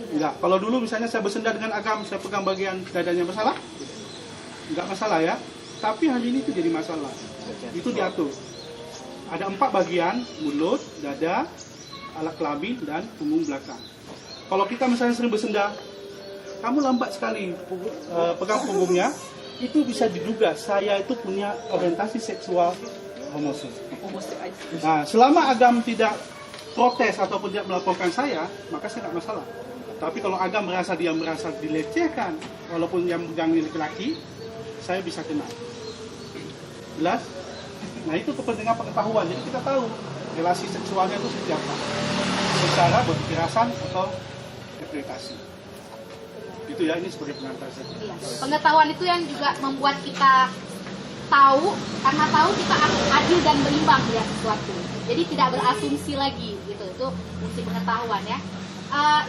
Enggak. Kalau dulu misalnya saya bersenda dengan agam, saya pegang bagian dadanya, masalah? Enggak masalah ya. Tapi hari ini itu jadi masalah. Itu diatur. Ada 4 bagian, mulut, dada, alat kelamin, dan punggung belakang. Kalau kita misalnya sering bersenda, kamu lambat sekali pegang punggungnya, itu bisa diduga saya itu punya orientasi seksual homoseksual. Nah, selama agam tidak protes ataupun tidak melaporkan saya, maka saya tidak masalah. Tapi kalau agam merasa dilecehkan, walaupun yang megang laki-laki, saya bisa kena. Jelas? Nah, itu kepentingan pengetahuan. Jadi kita tahu relasi seksualnya itu seperti apa. Secara berkerasan atau interpretasi. Itu ya, ini sebagai pengantar saja. Iya. Pengetahuan itu yang juga membuat kita tahu, karena tahu kita adil dan berimbang ya sesuatu. Jadi tidak berasumsi lagi gitu. Itu fungsi pengetahuan ya.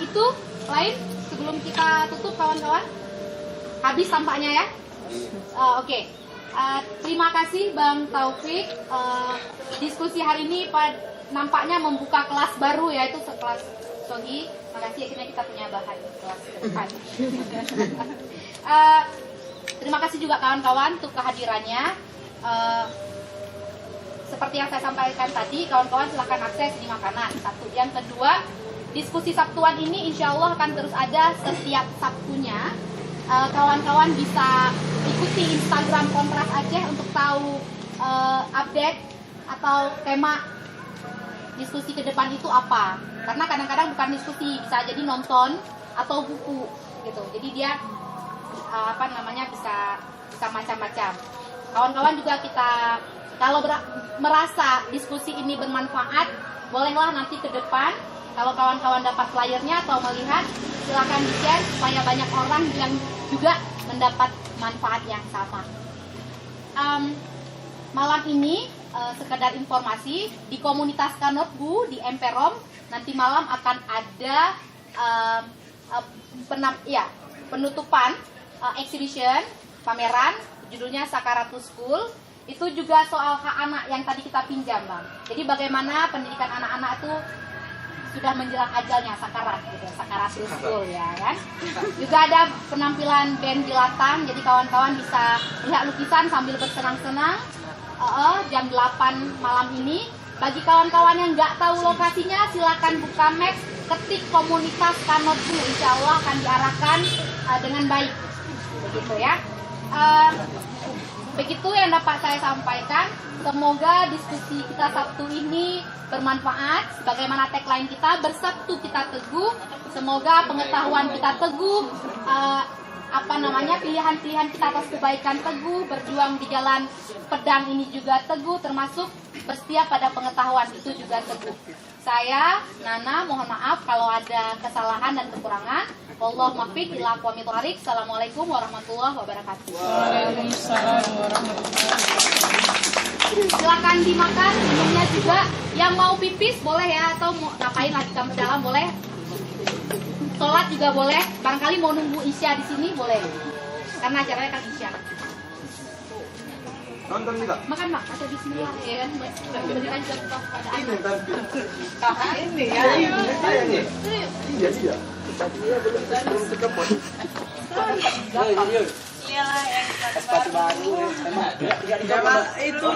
Itu lain sebelum kita tutup kawan-kawan. Habis tampaknya ya. Oke. Terima kasih Bang Taufik. Diskusi hari ini nampaknya membuka kelas baru yaitu kelas Sogi. Makasih akhirnya kita punya bahan kelas ke depan. Terima kasih juga kawan-kawan untuk kehadirannya. Seperti yang saya sampaikan tadi, kawan-kawan silahkan akses di makanan. Satu. Yang kedua, diskusi Sabtuan ini insya Allah akan terus ada setiap Sabtunya. Kawan-kawan bisa ikuti Instagram Kontras Aceh untuk tahu update atau tema diskusi ke depan itu apa. Karena kadang-kadang bukan diskusi, bisa jadi nonton atau buku gitu. Jadi dia bisa macam-macam. Kawan-kawan juga kita kalau merasa diskusi ini bermanfaat, bolehlah nanti ke depan kalau kawan-kawan dapat flyernya atau melihat, silakan di-share supaya banyak orang yang juga mendapat manfaat yang sama. Malam ini sekedar informasi di komunitas Kanotbu di Emperom nanti malam akan ada penutupan exhibition pameran judulnya Sakaratus School. Itu juga soal hak anak yang tadi kita pinjam, Bang. Jadi bagaimana pendidikan anak-anak itu sudah menjelang ajalnya, sakarat gitu, Sakaratus School ya kan. Juga ada penampilan band Jelatang, jadi kawan-kawan bisa lihat lukisan sambil bersenang-senang jam 8 malam ini. Bagi kawan-kawan yang nggak tahu lokasinya, silakan buka Maps, ketik komunitas Kanotbu, insya Allah akan diarahkan dengan baik, begitu ya. Begitu yang dapat saya sampaikan. Semoga diskusi kita Sabtu ini bermanfaat. Sebagaimana tagline kita, bersabtu kita teguh. Semoga pengetahuan kita teguh, pilihan-pilihan kita atas kebaikan teguh, berjuang di jalan pedang ini juga teguh, termasuk bersetia pada pengetahuan itu juga teguh. Saya, Nana, mohon maaf kalau ada kesalahan dan kekurangan. Wallahul muwaffiq ila aqwamit thoriq. Assalamualaikum warahmatullahi wabarakatuh. Waalaikumsalam warahmatullahi wabarakatuh. Silakan dimakan minumnya juga. Yang mau pipis boleh ya, atau mau ngapain lagi kamu dalam boleh. Sholat juga boleh. Barangkali mau nunggu isya di sini boleh. Karena acaranya kan isya. Nonton kita. Makan Mak, atau bismillah ya kan. Berikan contoh pada anak. Ini ya. Iya. Belum sekepot. Sepatu baru. Itu